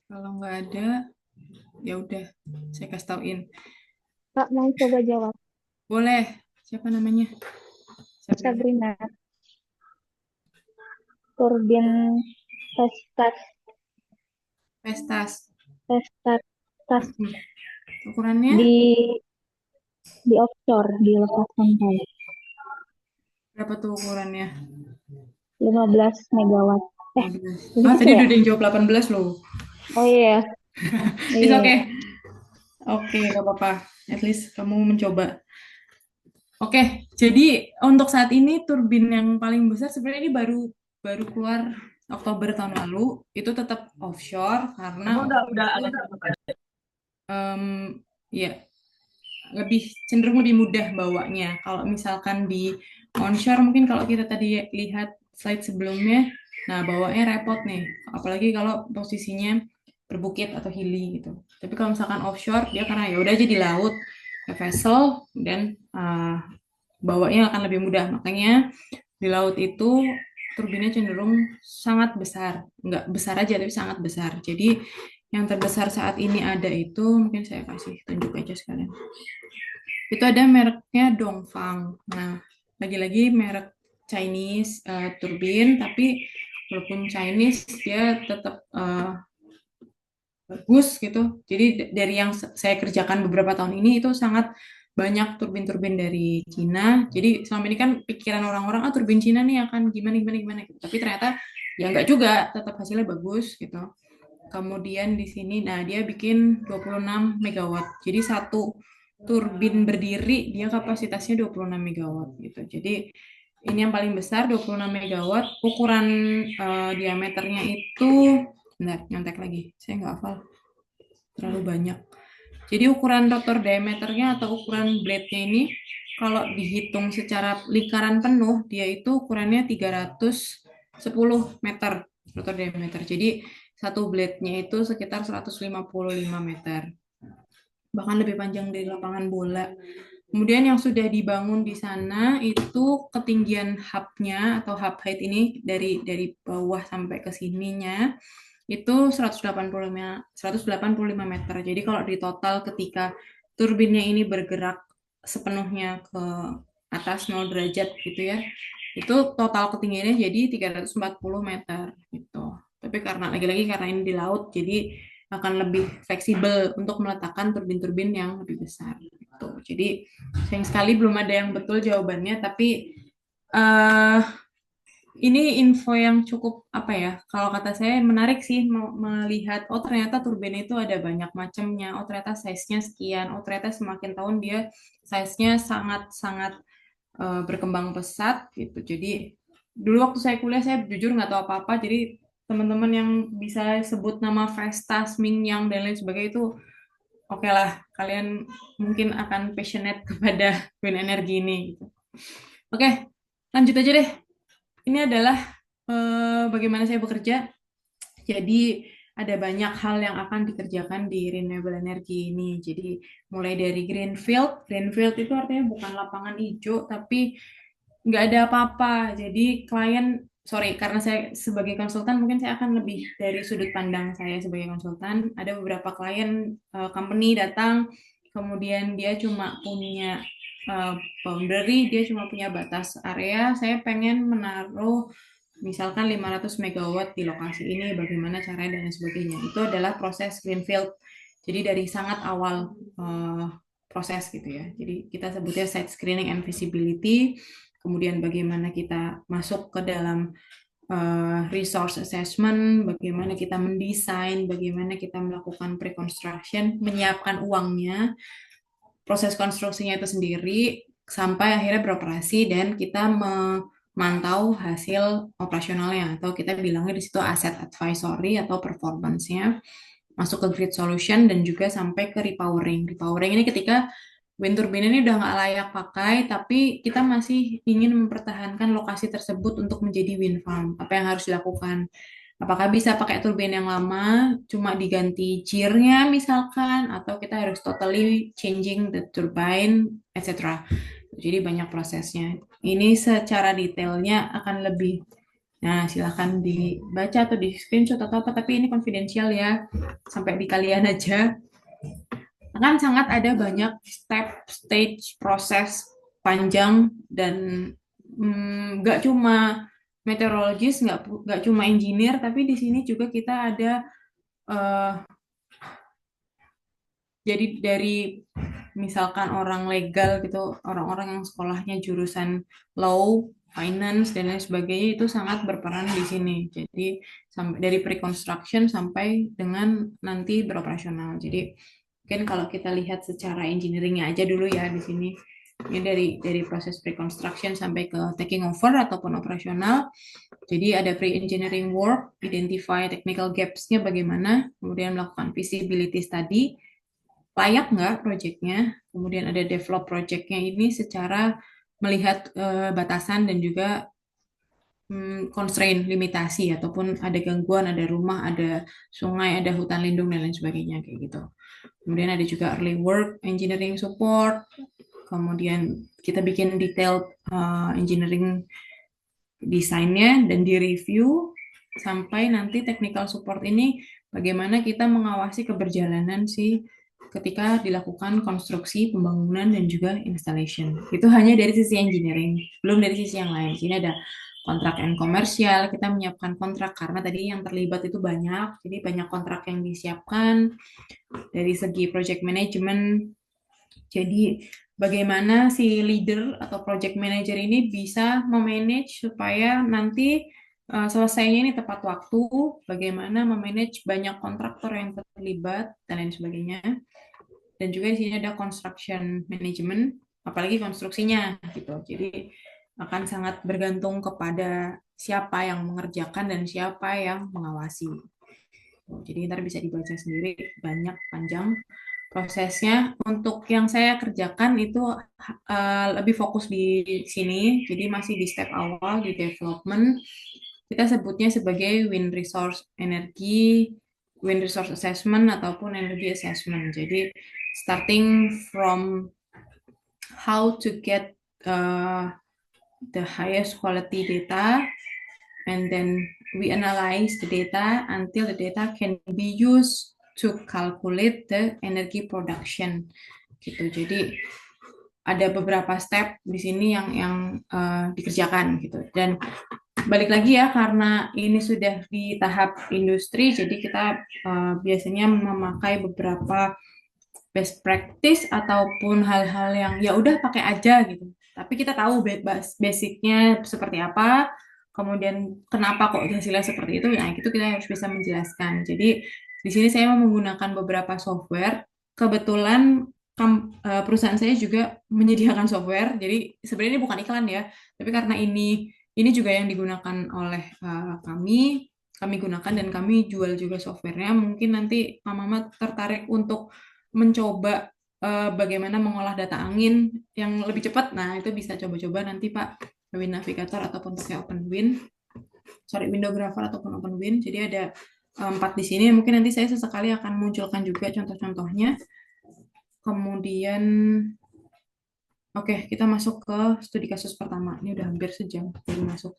Kalau nggak ada, ya udah, saya kasih tauin. Kak, mau coba jawab. Boleh. Siapa namanya? Sabrina. Turbin Vestas. Vestas. Vestas Ukurannya di offshore, di lepas pantai. berapa tuh ukurannya? 15 megawatt. Ah, tadi ya? udah ada yang jawab 18 loh. Oh iya. It's Iya. okay. Oke, gak apa-apa. At least kamu mencoba. Oke, jadi untuk saat ini turbin yang paling besar sebenarnya ini baru keluar Oktober tahun lalu. Itu tetap offshore karena ya cenderung lebih mudah bawanya. Kalau misalkan di onshore mungkin kalau kita tadi lihat slide sebelumnya, nah bawanya repot nih. Apalagi kalau posisinya berbukit atau hilly gitu. Tapi kalau misalkan offshore dia karena ya udah aja di laut, ke vessel dan bawanya akan lebih mudah. Makanya di laut itu turbinnya cenderung sangat besar. Nggak besar aja, tapi sangat besar. Jadi yang terbesar saat ini ada itu, mungkin saya kasih tunjuk aja sekalian. Itu ada mereknya Dongfang. Nah, lagi-lagi merek Chinese turbin, tapi walaupun Chinese dia tetap bagus gitu. Jadi dari yang saya kerjakan beberapa tahun ini itu sangat banyak turbin-turbin dari Cina. Jadi selama ini kan pikiran orang-orang turbin Cina nih akan gimana gitu. Tapi ternyata ya enggak juga, tetap hasilnya bagus gitu. Kemudian di sini nah dia bikin 26 megawatt. Jadi satu turbin berdiri dia kapasitasnya 26 megawatt gitu. Jadi ini yang paling besar 26 megawatt. Ukuran diameternya itu bentar, nyontek lagi. Saya nggak hafal. Terlalu banyak. Jadi ukuran rotor diameternya atau ukuran blade-nya ini kalau dihitung secara lingkaran penuh dia itu ukurannya 310 meter rotor diameter. Jadi satu blade-nya itu sekitar 155 meter. Bahkan lebih panjang dari lapangan bola. Kemudian yang sudah dibangun di sana itu ketinggian hub-nya atau hub height ini dari bawah sampai ke sininya itu 185 meter. Jadi kalau di total ketika turbinnya ini bergerak sepenuhnya ke atas 0 derajat gitu ya, itu total ketinggiannya jadi 340 meter gitu. Tapi karena lagi-lagi karena ini di laut, jadi akan lebih fleksibel untuk meletakkan turbin-turbin yang lebih besar. Gitu. Jadi sayang sekali belum ada yang betul jawabannya, tapi ini info yang cukup apa ya? Kalau kata saya menarik sih melihat oh ternyata turbin itu ada banyak macamnya. Oh ternyata size-nya sekian. Oh ternyata semakin tahun dia size-nya sangat-sangat berkembang pesat gitu. Jadi dulu waktu saya kuliah saya jujur nggak tahu apa-apa. Jadi teman-teman yang bisa sebut nama Vestas, Mingyang dan lain sebagainya itu oke lah, kalian mungkin akan passionate kepada wind energy ini. Gitu. Oke, lanjut aja deh. Ini adalah bagaimana saya bekerja. Jadi ada banyak hal yang akan dikerjakan di renewable energy ini. Jadi mulai dari greenfield itu artinya bukan lapangan hijau, tapi nggak ada apa-apa. Jadi karena saya sebagai konsultan mungkin saya akan lebih dari sudut pandang saya sebagai konsultan. Ada beberapa klien company datang, kemudian dia cuma punya boundary, dia cuma punya batas area. Saya pengen menaruh misalkan 500 megawatt di lokasi ini, bagaimana caranya dan lain sebagainya. Itu adalah proses greenfield. Jadi dari sangat awal proses gitu ya. Jadi kita sebutnya site screening and feasibility. Kemudian bagaimana kita masuk ke dalam resource assessment, bagaimana kita mendesain, bagaimana kita melakukan pre-construction, menyiapkan uangnya, proses konstruksinya itu sendiri, sampai akhirnya beroperasi dan kita memantau hasil operasionalnya, atau kita bilangnya di situ asset advisory atau performance-nya, masuk ke grid solution dan juga sampai ke repowering. Repowering ini ketika wind turbine ini udah nggak layak pakai, tapi kita masih ingin mempertahankan lokasi tersebut untuk menjadi wind farm. Apa yang harus dilakukan? Apakah bisa pakai turbin yang lama, cuma diganti gearnya misalkan, atau kita harus totally changing the turbine, etc. Jadi banyak prosesnya. Ini secara detailnya akan lebih, nah silahkan dibaca atau di screenshot atau apa, tapi ini confidential ya, sampai di kalian aja. Akan sangat ada banyak stage, proses panjang, dan nggak cuma meteorologis, nggak cuma engineer, tapi di sini juga kita ada jadi dari misalkan orang legal gitu, orang-orang yang sekolahnya jurusan law, finance dan lain sebagainya, itu sangat berperan di sini. Jadi sampai dari pre-construction sampai dengan nanti beroperasional. Jadi mungkin kalau kita lihat secara engineeringnya aja dulu ya di sini. Ini dari proses pre-construction sampai ke taking over ataupun operasional. Jadi ada pre-engineering work, identify technical gaps-nya bagaimana, kemudian melakukan feasibility study, layak nggak proyeknya, kemudian ada develop proyeknya ini secara melihat batasan dan juga constraint, limitasi, ataupun ada gangguan, ada rumah, ada sungai, ada hutan lindung, dan lain sebagainya kayak gitu. Kemudian ada juga early work, engineering support, kemudian kita bikin detailed engineering desainnya dan direview, sampai nanti technical support ini bagaimana kita mengawasi keberjalanan ketika dilakukan konstruksi, pembangunan, dan juga installation. Itu hanya dari sisi engineering, belum dari sisi yang lain. Sini ada kontrak and komersial, kita menyiapkan kontrak karena tadi yang terlibat itu banyak, jadi banyak kontrak yang disiapkan. Dari segi project management, jadi bagaimana si leader atau project manager ini bisa memanage supaya nanti selesainya ini tepat waktu, bagaimana memanage banyak kontraktor yang terlibat, dan lain sebagainya. Dan juga di sini ada construction management, apalagi konstruksinya gitu. Jadi akan sangat bergantung kepada siapa yang mengerjakan dan siapa yang mengawasi. Jadi ntar bisa dibaca sendiri, banyak, panjang prosesnya. Untuk yang saya kerjakan itu lebih fokus di sini, jadi masih di step awal di development. Kita sebutnya sebagai wind resource assessment ataupun energy assessment. Jadi starting from how to get the highest quality data, and then we analyze the data until the data can be used to calculate the energy production gitu. Jadi ada beberapa step di sini yang dikerjakan gitu. Dan balik lagi ya, karena ini sudah di tahap industri, jadi kita biasanya memakai beberapa best practice ataupun hal-hal yang ya udah pakai aja gitu. Tapi kita tahu basicnya seperti apa, kemudian kenapa kok hasilnya seperti itu, nah itu kita harus bisa menjelaskan. Jadi di sini saya menggunakan beberapa software. Kebetulan perusahaan saya juga menyediakan software, jadi sebenarnya ini bukan iklan ya, tapi karena ini juga yang digunakan oleh kami gunakan dan kami jual juga softwarenya. Mungkin nanti Pak Mamat tertarik untuk mencoba bagaimana mengolah data angin yang lebih cepat. Nah, itu bisa coba-coba nanti Pak, Wind Navigator ataupun pakai Windographer ataupun OpenWind. Jadi ada 4 di sini. Mungkin nanti saya sesekali akan munculkan juga contoh-contohnya. Kemudian, oke, kita masuk ke studi kasus pertama. Ini udah hampir sejam baru masuk.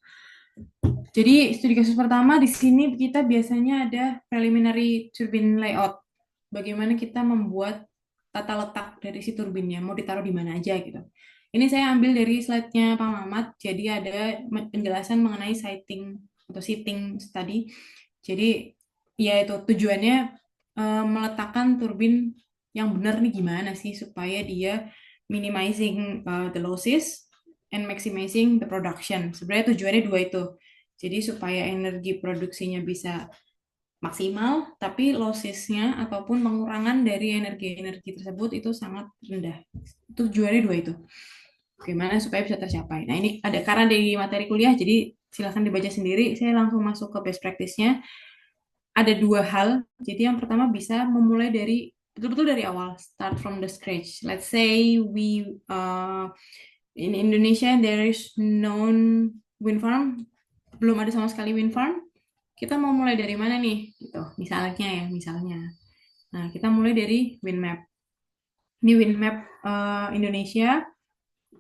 Jadi studi kasus pertama di sini kita biasanya ada preliminary turbine layout. Bagaimana kita membuat tata letak dari si turbinnya, mau ditaruh di mana aja gitu. Ini saya ambil dari slide-nya Pak Mamat. Jadi ada penjelasan mengenai siting atau seating tadi. Jadi ya itu tujuannya meletakkan turbin yang benar nih gimana sih supaya dia minimizing the losses and maximizing the production. Sebenarnya tujuannya dua itu. Jadi supaya energi produksinya bisa maksimal, tapi losses-nya ataupun pengurangan dari energi-energi tersebut itu sangat rendah. Tujuannya dua itu. Bagaimana supaya bisa tercapai. Nah ini ada karena dari materi kuliah, jadi silahkan dibaca sendiri. Saya langsung masuk ke best practice-nya. Ada dua hal. Jadi yang pertama bisa memulai dari betul-betul dari awal, start from the scratch. Let's say we in Indonesia there is known wind farm, belum ada sama sekali wind farm. Kita mau mulai dari mana nih? Gitu. Misalnya. Nah, kita mulai dari wind map. Ini wind map Indonesia.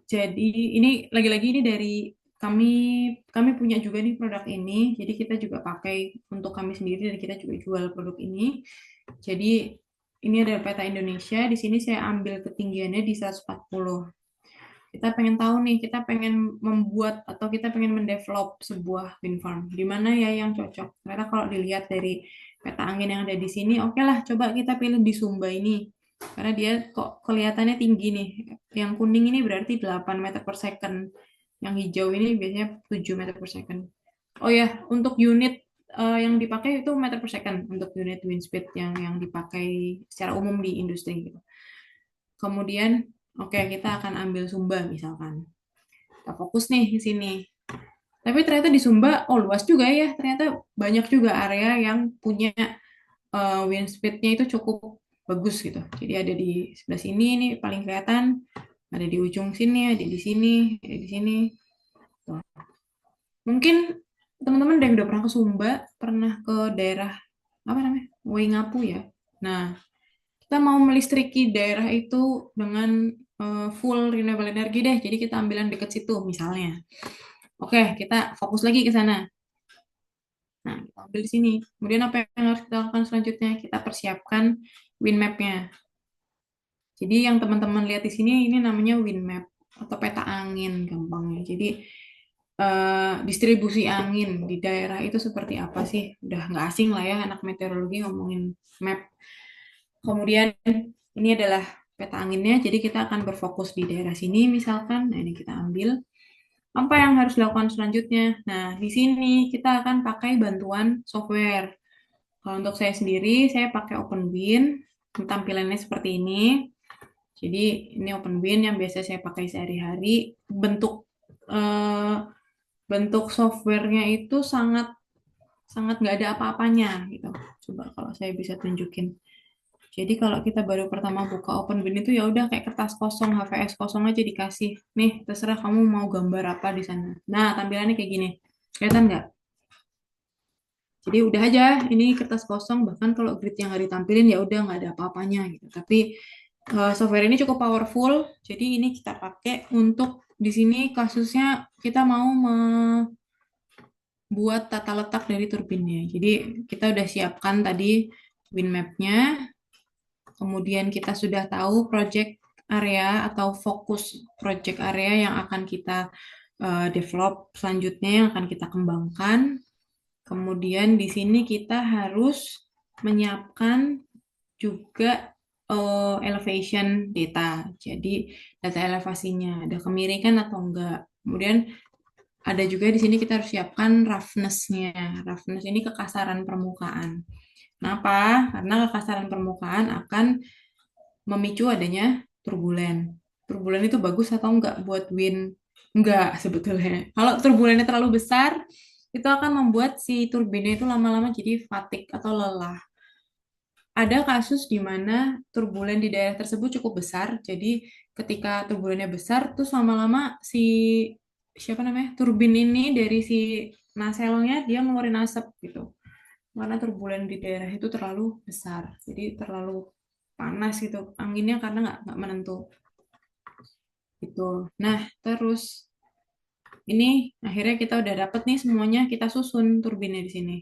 Jadi ini lagi-lagi ini dari kami punya juga nih produk ini. Jadi kita juga pakai untuk kami sendiri dan kita juga jual produk ini. Jadi ini ada peta Indonesia. Di sini saya ambil ketinggiannya di 140. Kita pengen tahu nih, kita pengen membuat atau kita pengen mendevelop sebuah wind farm. Di mana ya yang cocok? Karena kalau dilihat dari peta angin yang ada di sini, oke lah, coba kita pilih di Sumba ini. Karena dia kok kelihatannya tinggi nih. Yang kuning ini berarti 8 meter per second. Yang hijau ini biasanya 7 meter per second. Oh ya, untuk unit yang dipakai itu meter per second untuk unit wind speed yang dipakai secara umum di industri. Kemudian oke, kita akan ambil Sumba misalkan. Kita fokus nih di sini. Tapi ternyata di Sumba, luas juga ya. Ternyata banyak juga area yang punya wind speed-nya itu cukup bagus gitu. Jadi ada di sebelah sini, ini paling kelihatan. Ada di ujung sini, ada di sini, ada di sini. Tuh. Mungkin teman-teman udah pernah ke Sumba, pernah ke daerah, apa namanya? Waingapu ya. Nah, kita mau melistriki daerah itu dengan full renewable energy deh. Jadi kita ambil yang dekat situ misalnya. Oke, kita fokus lagi ke sana. Nah, kita ambil di sini. Kemudian apa yang harus kita lakukan selanjutnya? Kita persiapkan wind map-nya. Jadi yang teman-teman lihat di sini ini namanya wind map atau peta angin gampangnya. Jadi distribusi angin di daerah itu seperti apa sih? Udah nggak asing lah ya anak meteorologi ngomongin map. Kemudian ini adalah peta anginnya, jadi kita akan berfokus di daerah sini misalkan. Nah, ini kita ambil. Apa yang harus dilakukan selanjutnya? Nah, di sini kita akan pakai bantuan software. Kalau untuk saya sendiri, saya pakai OpenWind. Tampilannya seperti ini. Jadi ini OpenWind yang biasa saya pakai sehari-hari. Bentuk softwarenya itu sangat nggak ada apa-apanya gitu. Coba kalau saya bisa tunjukin. Jadi kalau kita baru pertama buka OpenWind itu ya udah kayak kertas kosong, HVS kosong aja dikasih. Nih, terserah kamu mau gambar apa di sana. Nah, tampilannya kayak gini. Kelihatan nggak? Jadi udah aja, ini kertas kosong. Bahkan kalau grid yang nggak ditampilin ya udah nggak ada apa-apanya gitu. Tapi software ini cukup powerful. Jadi ini kita pakai untuk di sini kasusnya kita mau membuat tata letak dari turbinnya. Jadi kita udah siapkan tadi wind map-nya. Kemudian kita sudah tahu project area atau fokus project area yang akan kita develop selanjutnya, yang akan kita kembangkan. Kemudian di sini kita harus menyiapkan juga elevation data. Jadi data elevasinya ada kemiringan atau enggak. Kemudian ada juga di sini kita harus siapkan roughness-nya. Roughness ini kekasaran permukaan. Kenapa? Karena kekasaran permukaan akan memicu adanya turbulen. Turbulen itu bagus atau enggak buat wind? Enggak sebetulnya. Kalau turbulennya terlalu besar, itu akan membuat si turbinnya itu lama-lama jadi fatigue atau lelah. Ada kasus di mana turbulen di daerah tersebut cukup besar, jadi ketika turbulennya besar, terus lama-lama si turbin ini dari si naselnya dia ngeluarin asap gitu. karena turbulen di daerah itu terlalu besar. Jadi terlalu panas gitu anginnya karena nggak menentu gitu. Nah, terus ini akhirnya kita udah dapet nih semuanya, kita susun turbinnya di sini.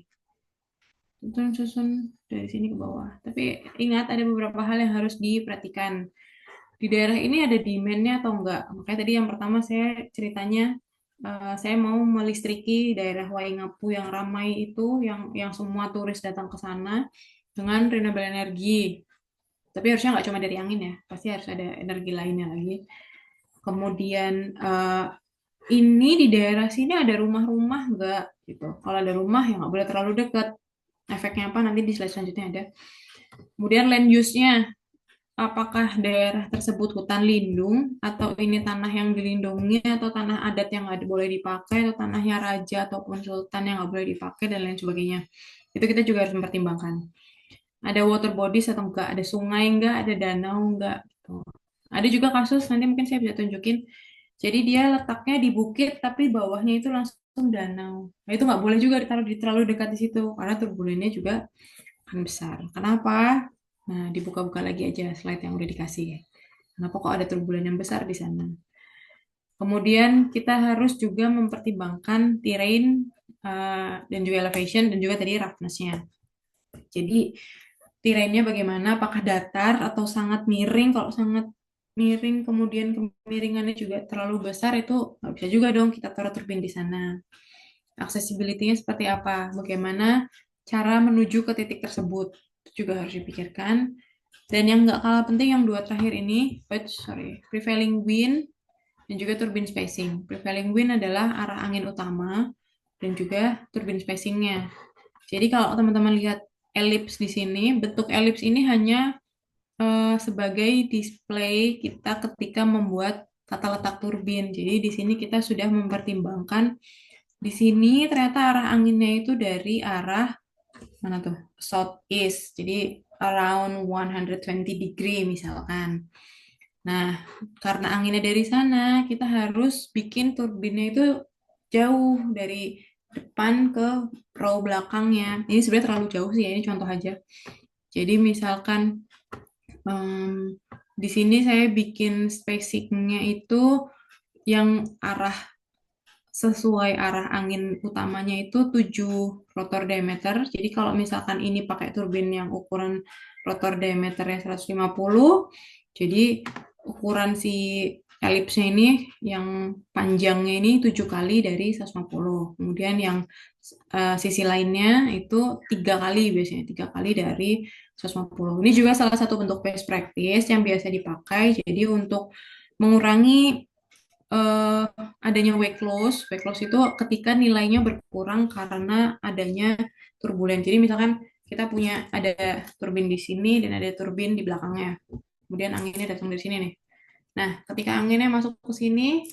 Susun dari sini ke bawah. Tapi ingat ada beberapa hal yang harus diperhatikan. Di daerah ini ada demand-nya atau enggak. Makanya tadi yang pertama saya ceritanya saya mau melistriki daerah Waingapu yang ramai itu, yang semua turis datang ke sana dengan renewable energy. Tapi harusnya nggak cuma dari angin ya, pasti harus ada energi lainnya lagi. Kemudian ini di daerah sini ada rumah-rumah nggak gitu. Kalau ada rumah ya nggak boleh terlalu dekat. Efeknya apa nanti di slide selanjutnya ada. Kemudian land use-nya, apakah daerah tersebut hutan lindung atau ini tanah yang dilindungi atau tanah adat yang nggak boleh dipakai atau tanahnya raja ataupun sultan yang nggak boleh dipakai dan lain sebagainya. Itu kita juga harus mempertimbangkan. Ada water bodies atau enggak, ada sungai enggak, ada danau enggak. Gitu. Ada juga kasus nanti mungkin saya bisa tunjukin. Jadi dia letaknya di bukit tapi bawahnya itu langsung danau. Nah itu nggak boleh juga ditaruh terlalu dekat di situ karena turbulennya juga akan besar. Kenapa? Nah dibuka-buka lagi aja slide yang udah dikasih. Kenapa kok ada turbulen yang besar di sana? Kemudian kita harus juga mempertimbangkan terrain dan juga elevation dan juga tadi roughness-nya. Jadi terrainnya bagaimana? Apakah datar atau sangat miring? Kalau sangat miring kemudian kemiringannya juga terlalu besar itu nggak bisa juga dong kita taruh turbin di sana. Accessibility-nya seperti apa? Bagaimana cara menuju ke titik tersebut? Itu juga harus dipikirkan. Dan yang nggak kalah penting yang dua terakhir ini, prevailing wind dan juga turbine spacing. Prevailing wind adalah arah angin utama dan juga turbine spacing-nya. Jadi kalau teman-teman lihat elips di sini, bentuk elips ini hanya sebagai display kita ketika membuat tata letak turbin. Jadi di sini kita sudah mempertimbangkan di sini ternyata arah anginnya itu dari arah mana tuh? Southeast. Jadi around 120 degree misalkan. Nah, karena anginnya dari sana, kita harus bikin turbinnya itu jauh dari depan ke row belakangnya. Ini sebenarnya terlalu jauh sih ya, ini contoh aja. Jadi misalkan di sini saya bikin spacingnya itu yang arah sesuai arah angin utamanya itu 7 rotor diameter. Jadi kalau misalkan ini pakai turbin yang ukuran rotor diameternya 150, jadi ukuran si elipsnya ini yang panjangnya ini 7 kali dari 150. Kemudian yang sisi lainnya itu 3 kali biasanya, 3 kali dari 150. Ini juga salah satu bentuk best practice yang biasa dipakai. Jadi untuk mengurangi adanya wake loss. Wake loss itu ketika nilainya berkurang karena adanya turbulen. Jadi misalkan kita punya ada turbin di sini dan ada turbin di belakangnya. Kemudian anginnya datang dari sini nih. Nah, ketika anginnya masuk ke sini,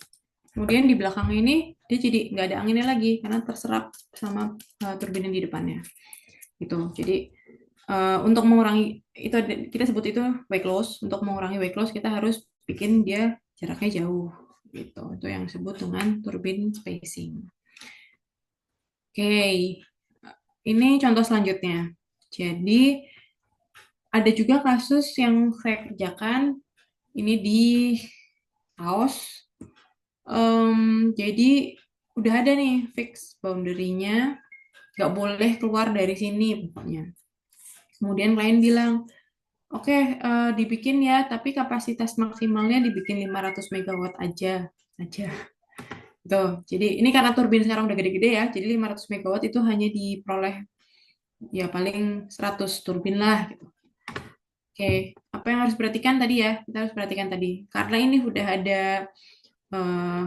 kemudian di belakang ini dia jadi nggak ada anginnya lagi karena terserap sama turbin yang di depannya. Gitu. Jadi untuk mengurangi itu kita sebut itu wake loss. Untuk mengurangi wake loss kita harus bikin dia jaraknya jauh gitu. Itu yang disebut dengan turbine spacing. Oke, ini contoh selanjutnya. Jadi ada juga kasus yang saya kerjakan ini di Laos. Jadi udah ada nih fix boundary-nya, nggak boleh keluar dari sini pokoknya. Kemudian klien bilang, oke, dibikin ya, tapi kapasitas maksimalnya dibikin 500 megawatt aja. Tuh, jadi ini karena turbin sekarang udah gede-gede ya, jadi 500 megawatt itu hanya diperoleh ya paling 100 turbin lah gitu. Oke, apa yang harus perhatikan tadi ya? Kita harus perhatikan tadi. Karena ini udah ada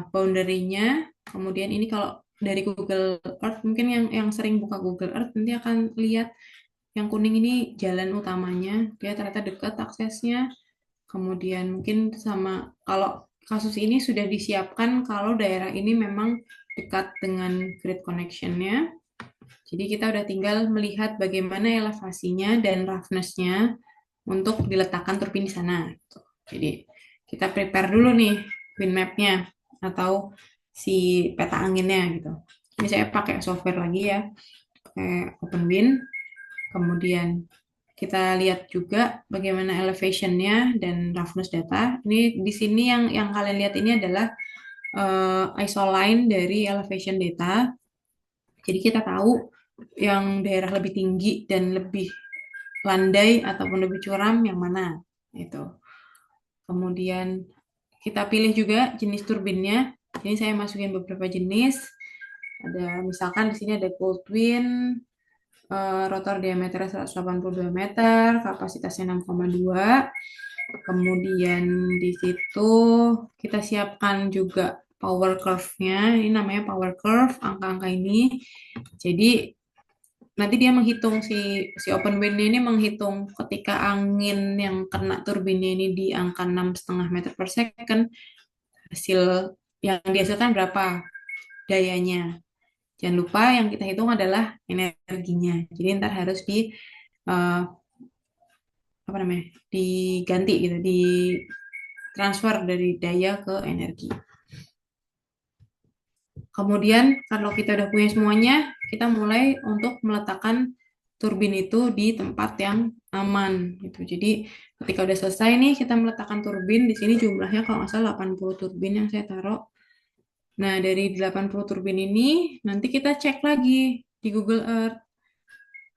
boundary-nya, kemudian ini kalau dari Google Earth, mungkin yang sering buka Google Earth nanti akan lihat yang kuning ini jalan utamanya, dia ternyata dekat aksesnya. Kemudian mungkin sama kalau kasus ini sudah disiapkan kalau daerah ini memang dekat dengan grid connection-nya. Jadi kita udah tinggal melihat bagaimana elevasinya dan roughness-nya untuk diletakkan turbin di sana. Jadi kita prepare dulu nih wind map-nya atau si peta anginnya gitu. Ini saya pakai software lagi ya, pakai OpenWind. Kemudian kita lihat juga bagaimana elevation-nya dan roughness data. Ini di sini yang kalian lihat ini adalah isoline dari elevation data. Jadi kita tahu yang daerah lebih tinggi dan lebih landai ataupun lebih curam yang mana itu. Kemudian kita pilih juga jenis turbinnya. Ini saya masukin beberapa jenis. Ada misalkan di sini ada cold twin, rotor diameternya 182 meter, kapasitasnya 6,2. Kemudian di situ kita siapkan juga power curve-nya. Ini namanya power curve, angka-angka ini. Jadi nanti dia menghitung si open wind ini menghitung ketika angin yang kena turbinnya ini di angka 6,5 meter per second, hasil yang dihasilkan berapa dayanya. Jangan lupa yang kita hitung adalah energinya. Jadi ntar harus uh, apa namanya diganti gitu, di transfer dari daya ke energi. Kemudian kalau kita udah punya semuanya, kita mulai untuk meletakkan turbin itu di tempat yang aman gitu. Jadi ketika udah selesai nih kita meletakkan turbin, di sini jumlahnya kalau nggak salah 80 turbin yang saya taruh. Nah, dari 80 turbin ini nanti kita cek lagi di Google Earth.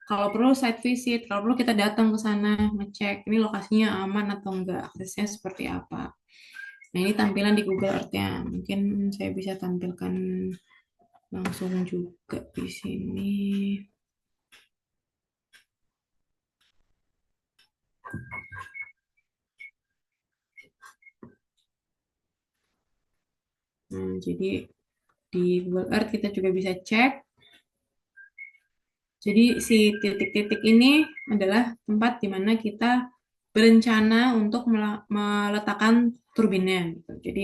Kalau perlu site visit, kalau perlu kita datang ke sana ngecek ini lokasinya aman atau enggak, aksesnya seperti apa. Nah, ini tampilan di Google Earth-nya. Mungkin saya bisa tampilkan langsung juga di sini. Jadi di Google Earth kita juga bisa cek. Jadi si titik-titik ini adalah tempat di mana kita berencana untuk meletakkan turbinnya. Gitu. Jadi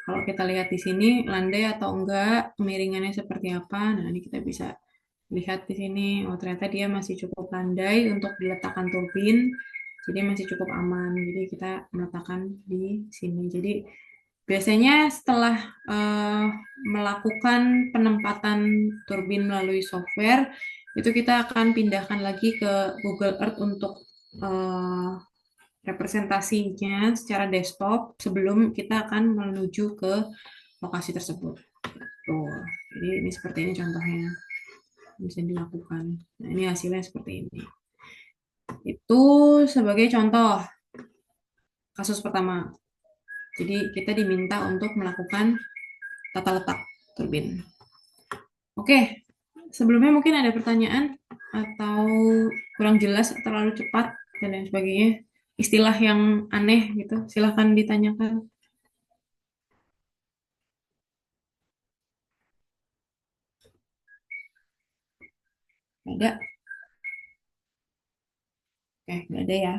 kalau kita lihat di sini landai atau enggak, kemiringannya seperti apa. Nah, ini kita bisa lihat di sini. Oh, ternyata dia masih cukup landai untuk diletakkan turbin. Jadi masih cukup aman. Jadi kita meletakkan di sini. Jadi biasanya setelah melakukan penempatan turbin melalui software, itu kita akan pindahkan lagi ke Google Earth untuk representasinya secara desktop sebelum kita akan menuju ke lokasi tersebut. Tuh, jadi ini seperti ini contohnya bisa dilakukan. Nah, ini hasilnya seperti ini. Itu sebagai contoh kasus pertama. Jadi kita diminta untuk melakukan tata letak turbin. Oke, sebelumnya mungkin ada pertanyaan atau kurang jelas, terlalu cepat dan lain sebagainya. Istilah yang aneh gitu, silahkan ditanyakan. Ada? Oke, nggak ada ya.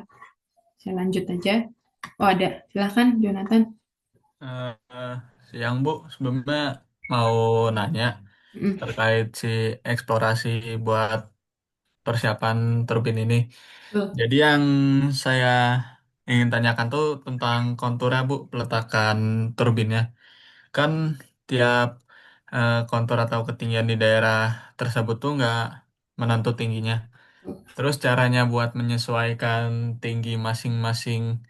Saya lanjut aja. Oh ada, silahkan Jonathan. Eh, Siang Bu, sebelumnya mau nanya Mm, terkait si eksplorasi buat persiapan turbin ini. Tuh. Jadi yang saya ingin tanyakan tuh tentang konturnya Bu, peletakan turbinnya. Kan tiap kontur atau ketinggian di daerah tersebut tuh nggak menentu tingginya. Terus caranya buat menyesuaikan tinggi masing-masing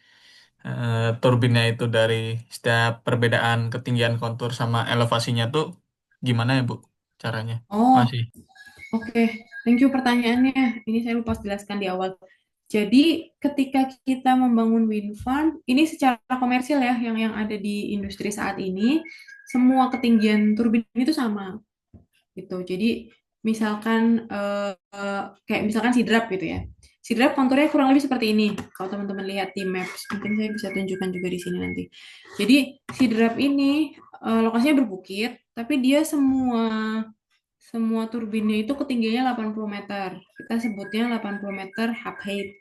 turbinnya itu dari setiap perbedaan ketinggian kontur sama elevasinya tuh gimana ya Bu caranya? Oh, Masih. oke. Thank you pertanyaannya. Ini saya lupa jelaskan di awal. Jadi ketika kita membangun wind farm, ini secara komersil ya, yang ada di industri saat ini, semua ketinggian turbin itu sama gitu. Jadi misalkan kayak misalkan sidrap gitu ya. Sidrap konturnya kurang lebih seperti ini. Kalau teman-teman lihat di maps, mungkin saya bisa tunjukkan juga di sini nanti. Jadi sidrap ini lokasinya berbukit, tapi dia semua semua turbinnya itu ketinggiannya 80 meter. Kita sebutnya 80 meter half height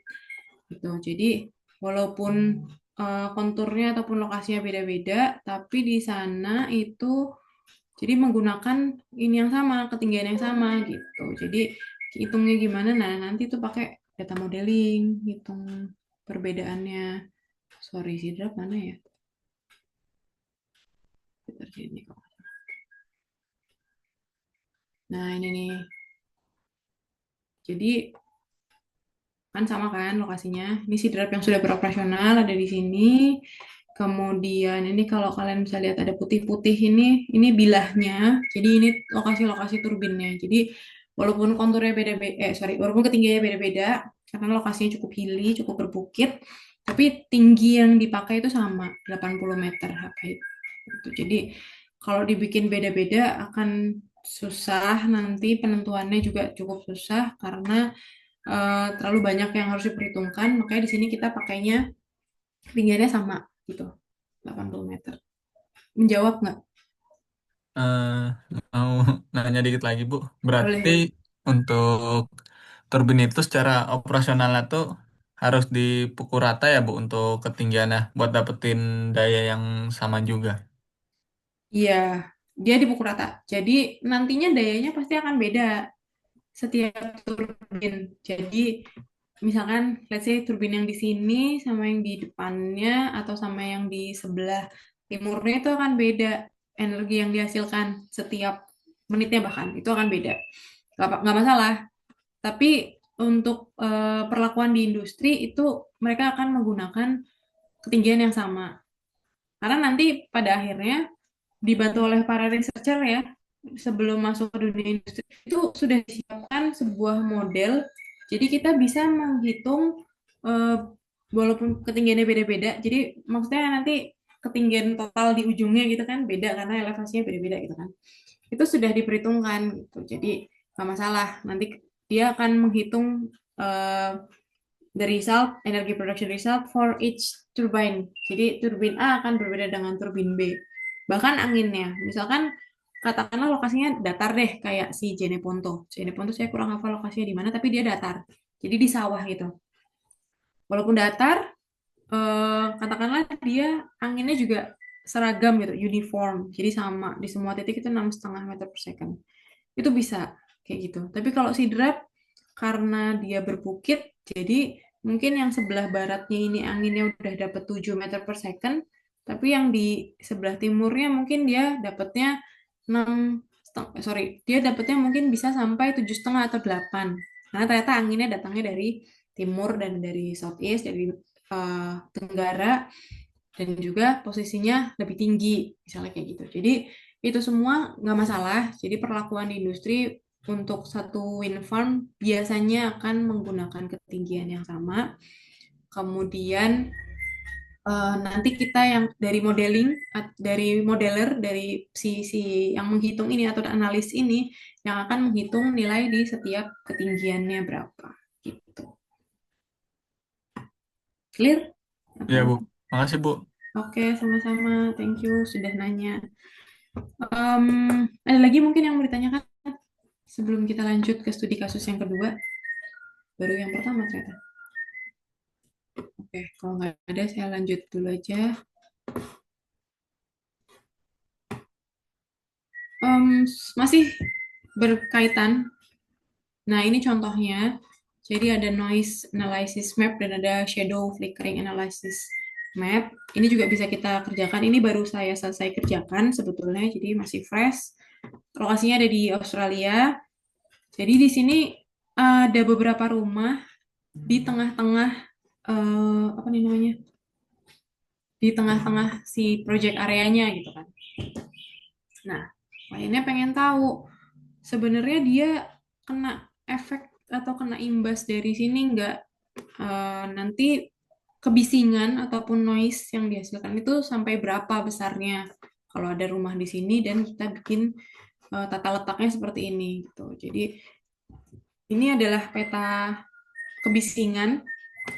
gitu. Jadi walaupun konturnya ataupun lokasinya beda-beda, tapi di sana itu jadi menggunakan ini yang sama, ketinggian yang sama gitu. Jadi hitungnya gimana? Nah, nanti itu pakai data modeling, hitung perbedaannya. Sorry, Sidra mana ya? Sekitar sini kok. Nah, ini nih. Jadi Kan sama kan lokasinya. Ini sidrap yang sudah beroperasional ada di sini. Kemudian ini kalau kalian bisa lihat ada putih-putih ini bilahnya. Jadi ini lokasi-lokasi turbinnya. Jadi walaupun konturnya beda-beda, walaupun ketinggiannya beda-beda, karena lokasinya cukup hilly, cukup berbukit, tapi tinggi yang dipakai itu sama, 80 meter height. Gitu. Jadi kalau dibikin beda-beda akan susah, nanti penentuannya juga cukup susah karena terlalu banyak yang harus diperhitungkan. Makanya di sini kita pakainya ketinggiannya sama gitu, 80 meter. Menjawab nggak? Eh, mau nanya dikit lagi, Bu. Boleh, Berarti boleh. untuk turbin itu secara operasionalnya tuh harus dipukul rata ya, Bu, untuk ketinggiannya buat dapetin daya yang sama juga. Iya, dia dipukul rata. Jadi nantinya dayanya pasti akan beda setiap turbin. Jadi misalkan let's say turbin yang di sini sama yang di depannya atau sama yang di sebelah timurnya itu akan beda, energi yang dihasilkan setiap menitnya, bahkan itu akan beda. Nggak masalah, tapi untuk perlakuan di industri itu mereka akan menggunakan ketinggian yang sama, karena nanti pada akhirnya dibantu oleh para researcher ya, sebelum masuk ke dunia industri itu sudah disiapkan sebuah model. Jadi kita bisa menghitung eh, walaupun ketinggiannya beda-beda. Jadi maksudnya nanti ketinggian total di ujungnya gitu kan beda karena elevasinya beda-beda gitu kan. Itu sudah diperhitungkan gitu. Jadi nggak masalah. Nanti dia akan menghitung the result, energy production result for each turbine. Jadi turbin A akan berbeda dengan turbin B. Bahkan anginnya, misalkan katakanlah lokasinya datar deh kayak si Jeneponto. Jeneponto saya kurang hafal lokasinya di mana, tapi dia datar. Jadi di sawah gitu. Walaupun datar, katakanlah dia anginnya juga seragam gitu, uniform. Jadi sama di semua titik itu 6,5 meter per second. Itu bisa kayak gitu. Tapi kalau sidrap karena dia berbukit, jadi mungkin yang sebelah baratnya ini anginnya udah dapat 7 meter per second, tapi yang di sebelah timurnya mungkin dia dapatnya 6, dia dapatnya mungkin bisa sampai 7,5 atau 8. Karena ternyata anginnya datangnya dari timur dan dari southeast, dari tenggara, dan juga posisinya lebih tinggi, misalnya kayak gitu. Jadi itu semua nggak masalah. Jadi perlakuan di industri untuk satu wind farm biasanya akan menggunakan ketinggian yang sama. Kemudian nanti kita yang dari modeling, dari modeler, dari si yang menghitung ini atau analis ini yang akan menghitung nilai di setiap ketinggiannya berapa. Gitu. Clear? Iya, Atau? Bu. Makasih, Bu. Oke, sama-sama. Thank you sudah nanya. Ada lagi mungkin yang mau ditanyakan sebelum kita lanjut ke studi kasus yang kedua? Baru yang pertama ternyata. Oke, kalau nggak ada saya lanjut dulu aja. Masih berkaitan. Nah, ini contohnya. Jadi ada noise analysis map dan ada shadow flickering analysis map. Ini juga bisa kita kerjakan. Ini baru saya selesai kerjakan sebetulnya, jadi masih fresh. Lokasinya ada di Australia. Jadi di sini ada beberapa rumah di tengah-tengah apa nih namanya? Di tengah-tengah si project areanya gitu kan. Nah, kliennya pengen tahu sebenarnya dia kena efek atau kena imbas dari sini nggak, nanti kebisingan ataupun noise yang dihasilkan itu sampai berapa besarnya kalau ada rumah di sini dan kita bikin tata letaknya seperti ini gitu. Jadi ini adalah peta kebisingan,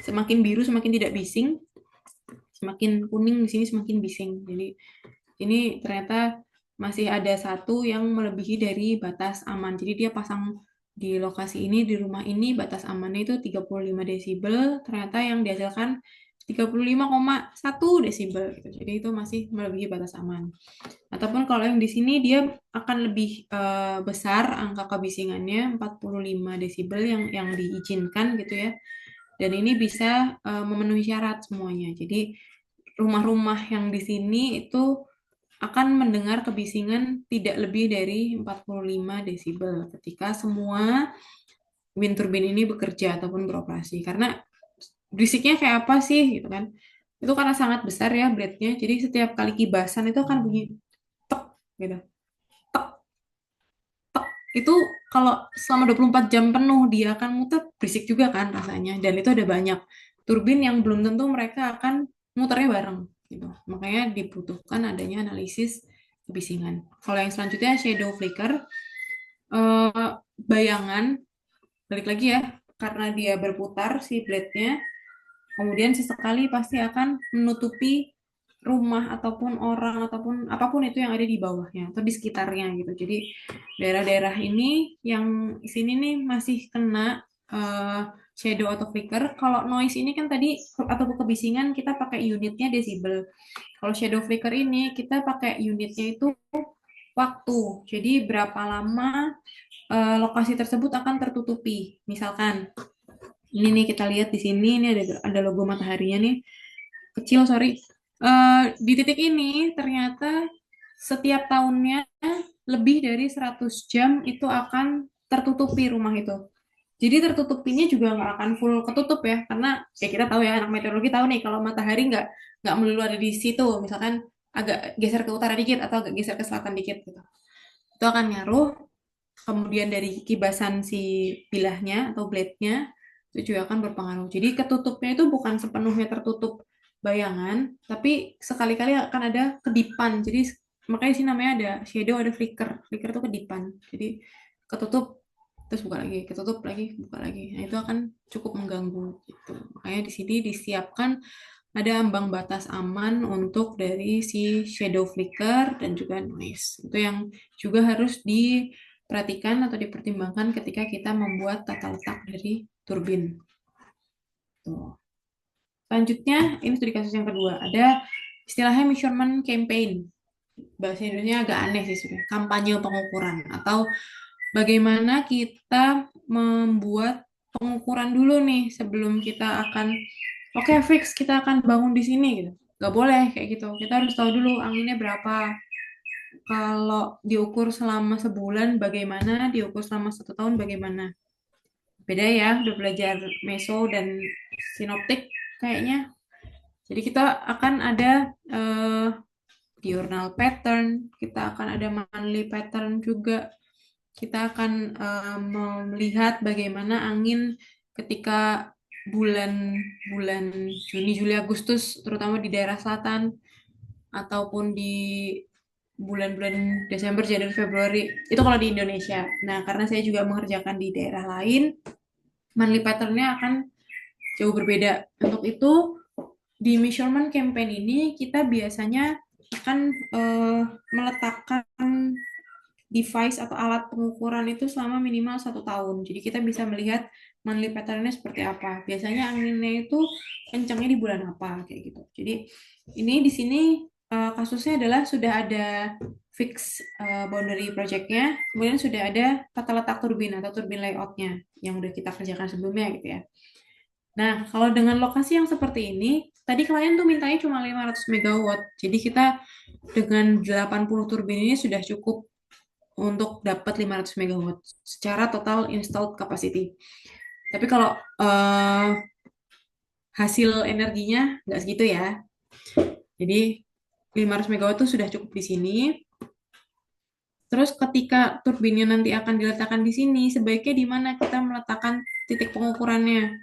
semakin biru semakin tidak bising, semakin kuning di sini semakin bising. Jadi ini ternyata masih ada satu yang melebihi dari batas aman. Jadi dia pasang di lokasi ini, di rumah ini, batas amannya itu 35 desibel, ternyata yang dihasilkan 35,1 desibel gitu. Jadi itu masih melebihi batas aman. Ataupun kalau yang di sini dia akan lebih besar angka kebisingannya, 45 desibel yang diizinkan gitu ya. Dan ini bisa memenuhi syarat semuanya. Jadi rumah-rumah yang di sini itu akan mendengar kebisingan tidak lebih dari 45 desibel ketika semua wind turbine ini bekerja ataupun beroperasi. Karena berisiknya kayak apa sih gitu kan? Itu karena sangat besar ya blade-nya. Jadi setiap kali kibasan itu akan bunyi tek gitu. Tek, tek. Itu kalau selama 24 jam penuh dia akan muter, berisik juga kan rasanya. Dan itu ada banyak turbin yang belum tentu mereka akan muternya bareng gitu. Makanya dibutuhkan adanya analisis kebisingan. Kalau yang selanjutnya shadow flicker, bayangan, balik lagi ya, karena dia berputar si blade-nya, kemudian sesekali pasti akan menutupi rumah ataupun orang ataupun apapun itu yang ada di bawahnya atau di sekitarnya gitu. Jadi daerah-daerah ini yang di sini nih masih kena shadow atau flicker. Kalau noise ini kan tadi atau kebisingan kita pakai unitnya desibel. Kalau shadow flicker ini kita pakai unitnya itu waktu. Jadi berapa lama lokasi tersebut akan tertutupi. Misalkan ini nih kita lihat di sini ini ada logo mataharinya nih kecil sorry. Di titik ini ternyata setiap tahunnya lebih dari 100 jam itu akan tertutupi rumah itu. Jadi tertutupinya juga nggak akan full ketutup ya, karena ya kita tahu ya anak meteorologi tahu nih kalau matahari nggak melulu ada di situ, misalkan agak geser ke utara dikit atau agak geser ke selatan dikit gitu. Itu akan ngaruh. Kemudian dari kibasan si bilahnya atau blade-nya itu juga akan berpengaruh. Jadi ketutupnya itu bukan sepenuhnya tertutup bayangan, tapi sekali-kali akan ada kedipan. Jadi makanya sih namanya ada shadow, ada flicker. Flicker itu kedipan. Jadi ketutup terus buka lagi, ketutup lagi, buka lagi. Nah, itu akan cukup mengganggu gitu. Makanya di sini disiapkan ada ambang batas aman untuk dari si shadow flicker dan juga noise. Itu yang juga harus diperhatikan atau dipertimbangkan ketika kita membuat tata letak dari turbin. Tuh. Selanjutnya, ini studi kasus yang kedua. Ada istilahnya measurement campaign. Bahasa Indonesia agak aneh sih sebenarnya. Kampanye pengukuran. Atau bagaimana kita membuat pengukuran dulu nih sebelum kita akan oke, fix kita akan bangun di sini gitu. Nggak boleh kayak gitu. Kita harus tahu dulu anginnya berapa. Kalau diukur selama sebulan bagaimana, diukur selama 1 tahun bagaimana. Beda ya, udah belajar meso dan sinoptik kayaknya. Jadi kita akan ada diurnal pattern, kita akan ada monthly pattern juga. Kita akan melihat bagaimana angin ketika bulan Juni, Juli, Agustus, terutama di daerah selatan, ataupun di bulan-bulan Desember, Januari, Februari, itu kalau di Indonesia. Nah, karena saya juga mengerjakan di daerah lain, monthly pattern-nya akan jauh berbeda. Untuk itu, di measurement campaign ini, kita biasanya akan meletakkan device atau alat pengukuran itu selama minimal 1 tahun. Jadi kita bisa melihat monthly pattern-nya seperti apa. Biasanya anginnya itu kencangnya di bulan apa kayak gitu. Jadi ini di sini kasusnya adalah sudah ada fix boundary project-nya, kemudian sudah ada tata letak turbin atau turbin layout-nya yang udah kita kerjakan sebelumnya gitu ya. Nah, kalau dengan lokasi yang seperti ini, tadi klien tuh mintanya cuma 500 MW. Jadi kita dengan 80 turbin ini sudah cukup untuk dapat 500 MW secara total installed capacity. Tapi kalau hasil energinya nggak segitu ya. Jadi 500 MW itu sudah cukup di sini. Terus ketika turbinnya nanti akan diletakkan di sini, sebaiknya di mana kita meletakkan titik pengukurannya.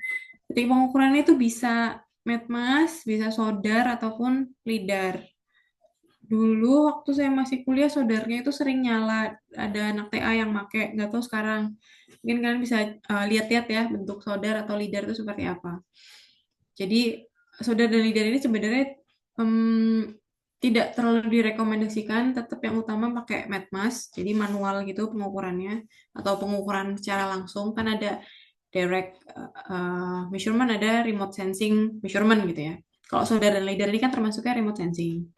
Titik pengukurannya itu bisa metmas, bisa solder, ataupun lidar. Dulu waktu saya masih kuliah soldernya itu sering nyala, ada anak TA yang make, nggak tahu sekarang. Mungkin kalian bisa lihat-lihat ya bentuk solder atau lidar itu seperti apa. Jadi solder dan lidar ini sebenarnya tidak terlalu direkomendasikan, tetap yang utama pakai metmas, jadi manual gitu pengukurannya, atau pengukuran secara langsung, kan ada direct measurement, ada remote sensing measurement gitu ya. Kalau solder dan lidar ini kan termasuknya remote sensing.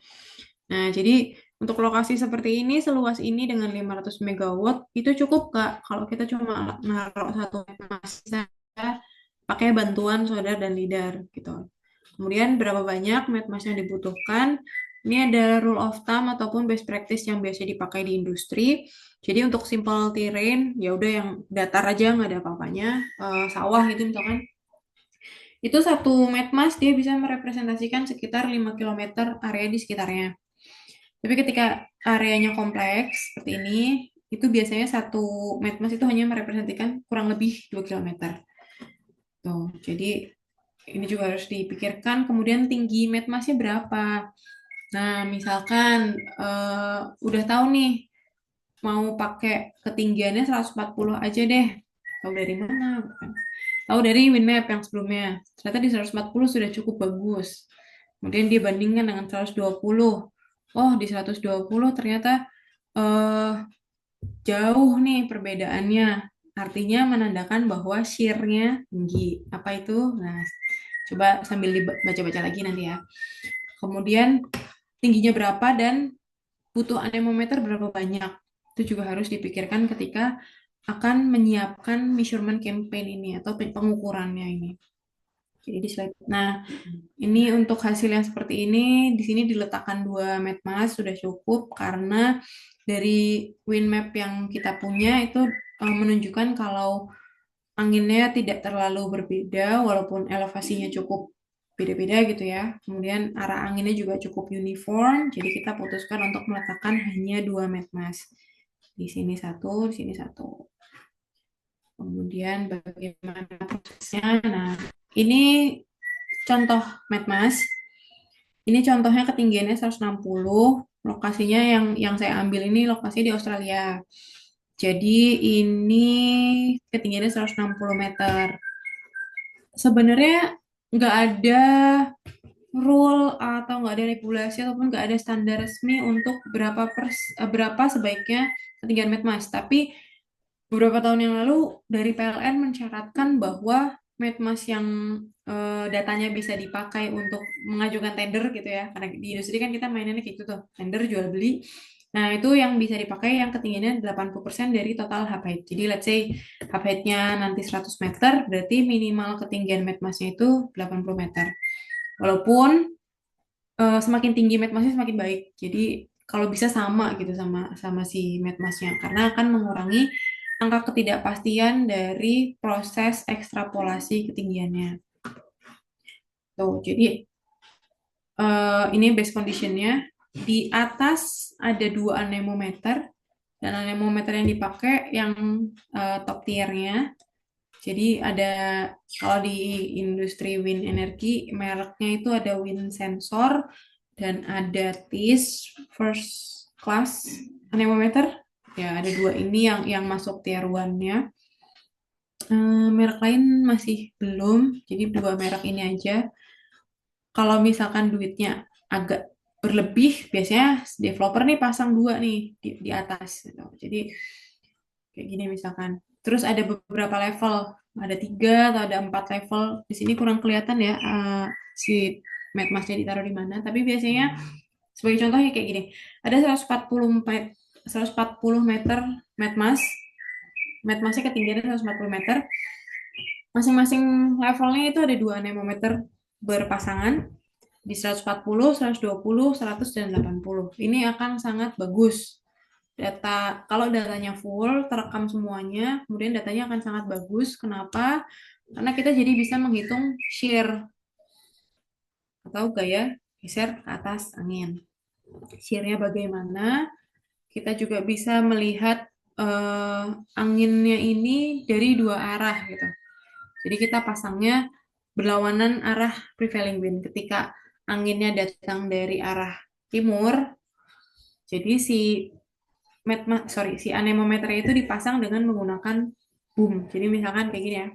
Nah, jadi untuk lokasi seperti ini, seluas ini dengan 500 MW, itu cukup Kak. Kalau kita cuma naruh satu metmas, bisa pakai bantuan solder dan lidar gitu. Kemudian berapa banyak metmas yang dibutuhkan, Ini ada rule of thumb ataupun best practice yang biasa dipakai di industri. Jadi untuk simple terrain, ya udah yang datar aja nggak ada apa-apanya, sawah gitu misalkan. Itu satu medmas dia bisa merepresentasikan sekitar 5 km area di sekitarnya. Tapi ketika areanya kompleks seperti ini, itu biasanya satu medmas itu hanya merepresentasikan kurang lebih 2 km. Tuh, jadi ini juga harus dipikirkan. Kemudian tinggi medmasnya berapa? Nah, misalkan udah tahu nih mau pakai ketinggiannya 140 aja deh. Tahu dari mana? Bukan. Tahu dari WinMap yang sebelumnya. Ternyata di 140 sudah cukup bagus. Kemudian dia bandingkan dengan 120. Oh, di 120 ternyata jauh nih perbedaannya. Artinya menandakan bahwa shear-nya tinggi. Apa itu? Nah, coba sambil dibaca-baca lagi nanti ya. Kemudian tingginya berapa dan butuh anemometer berapa banyak. Itu juga harus dipikirkan ketika akan menyiapkan measurement campaign ini atau pengukurannya ini. Jadi di slide. Nah, ini untuk hasil yang seperti ini, di sini diletakkan 2 medmas sudah cukup karena dari WinMap yang kita punya itu menunjukkan kalau anginnya tidak terlalu berbeda walaupun elevasinya cukup beda-beda gitu ya. Kemudian arah anginnya juga cukup uniform, jadi kita putuskan untuk meletakkan hanya 2 medmas. Di sini satu, di sini satu. Kemudian bagaimana prosesnya? Nah, ini contoh medmas. Ini contohnya ketinggiannya 160. Lokasinya yang saya ambil ini lokasi di Australia. Jadi ini ketinggiannya 160 meter. Sebenarnya nggak ada rule atau nggak ada regulasi ataupun nggak ada standar resmi untuk berapa sebaiknya ketinggian medmas. Tapi beberapa tahun yang lalu dari PLN mensyaratkan bahwa medmas yang datanya bisa dipakai untuk mengajukan tender gitu ya. Karena di industri kan kita mainannya kayak gitu tuh, tender jual beli. Nah, itu yang bisa dipakai yang ketinggiannya 80% dari total hub height. Jadi let's say hub height-nya nanti 100 meter, berarti minimal ketinggian medmasnya itu 80 meter. Walaupun semakin tinggi medmasnya semakin baik. Jadi kalau bisa sama gitu sama si medmasnya karena akan mengurangi angka ketidakpastian dari proses ekstrapolasi ketinggiannya. Tuh, jadi ini base conditionnya. Di atas ada 2 anemometer dan anemometer yang dipakai yang top tiernya. Jadi ada kalau di industri wind energy mereknya itu ada wind sensor dan ada TIS first class anemometer. Ya ada 2 ini yang masuk tier 1-nya. Merek lain masih belum, jadi 2 merek ini aja. Kalau misalkan duitnya agak berlebih, biasanya developer nih pasang 2 nih di atas. Gitu. Jadi kayak gini misalkan. Terus ada beberapa level, ada 3 atau ada 4 level. Di sini kurang kelihatan ya si medmasnya ditaruh di mana. Tapi biasanya sebagai contohnya kayak gini. Ada 140 meter medmas. Medmasnya ketinggiannya 140 meter. Masing-masing levelnya itu ada 2 anemometer berpasangan di 140, 120, 100, dan 80. Ini akan sangat bagus. Kalau datanya full, terekam semuanya, kemudian datanya akan sangat bagus. Kenapa? Karena kita jadi bisa menghitung shear atau gaya geser ke atas angin. Shear-nya bagaimana? Kita juga bisa melihat anginnya ini dari 2 arah gitu. Jadi kita pasangnya berlawanan arah prevailing wind. Ketika anginnya datang dari arah timur, jadi si anemometer itu dipasang dengan menggunakan boom. Jadi misalkan kayak gini ya.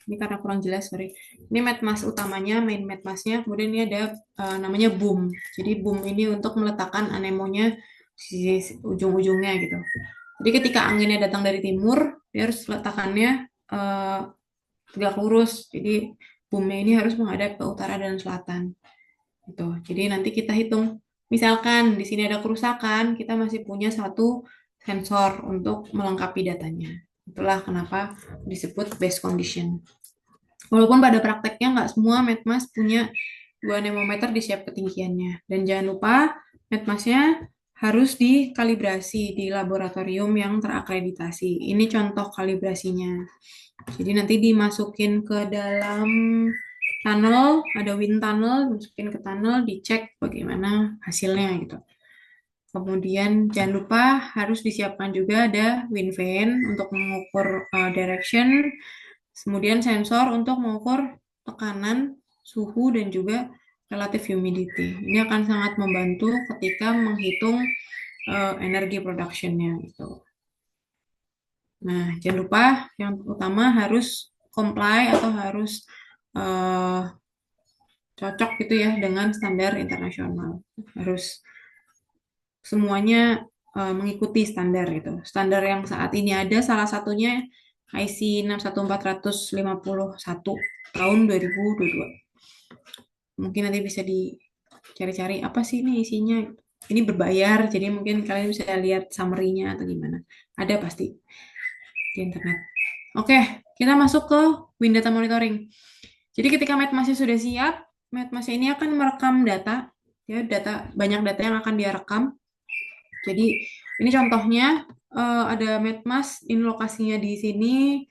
Ini karena kurang jelas, sorry. Ini medmas utamanya, main medmasnya. Kemudian ini ada namanya boom. Jadi boom ini untuk meletakkan anemonya di ujung-ujungnya gitu. Jadi ketika anginnya datang dari timur, dia harus letakkannya tegak lurus. Jadi boomnya ini harus menghadap ke utara dan selatan. Gitu. Jadi nanti kita hitung. Misalkan di sini ada kerusakan, kita masih punya 1 sensor untuk melengkapi datanya. Itulah kenapa disebut base condition. Walaupun pada prakteknya nggak semua medmas punya 2 anemometer di setiap ketinggiannya. Dan jangan lupa medmasnya harus dikalibrasi di laboratorium yang terakreditasi. Ini contoh kalibrasinya. Jadi nanti dimasukin ke dalam tunnel, ada wind tunnel, dimasukin ke tunnel, dicek bagaimana hasilnya gitu. Kemudian jangan lupa harus disiapkan juga ada wind vane untuk mengukur direction, kemudian sensor untuk mengukur tekanan, suhu, dan juga relative humidity. Ini akan sangat membantu ketika menghitung energi production-nya gitu. Nah, jangan lupa yang utama harus comply atau harus cocok gitu ya dengan standar internasional. Harus semuanya mengikuti standar gitu. Standar yang saat ini ada salah satunya IC 61451 tahun 2022. Mungkin nanti bisa dicari-cari apa sih ini isinya. Ini berbayar, jadi mungkin kalian bisa lihat summary-nya atau gimana. Ada pasti di internet. Oke, kita masuk ke Wind Data Monitoring. Jadi ketika medmasnya sudah siap, medmasnya ini akan merekam data, ya banyak data yang akan dia rekam. Jadi ini contohnya ada medmas, ini lokasinya di sini,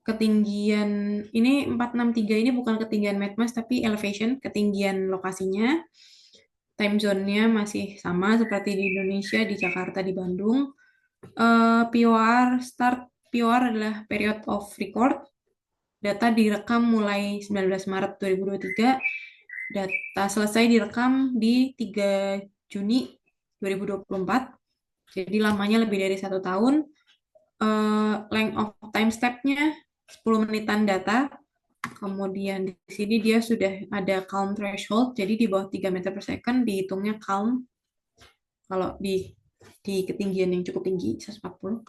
ketinggian ini 463 ini bukan ketinggian medmas tapi elevation, ketinggian lokasinya. Time zone-nya masih sama seperti di Indonesia, di Jakarta, di Bandung. POR adalah period of record. Data direkam mulai 19 Maret 2023. Data selesai direkam di 3 Juni 2024. Jadi lamanya lebih dari 1 tahun. Length of time step-nya 10 menitan data. Kemudian di sini dia sudah ada calm threshold, jadi di bawah 3 meter per second dihitungnya calm. Kalau di ketinggian yang cukup tinggi, 140.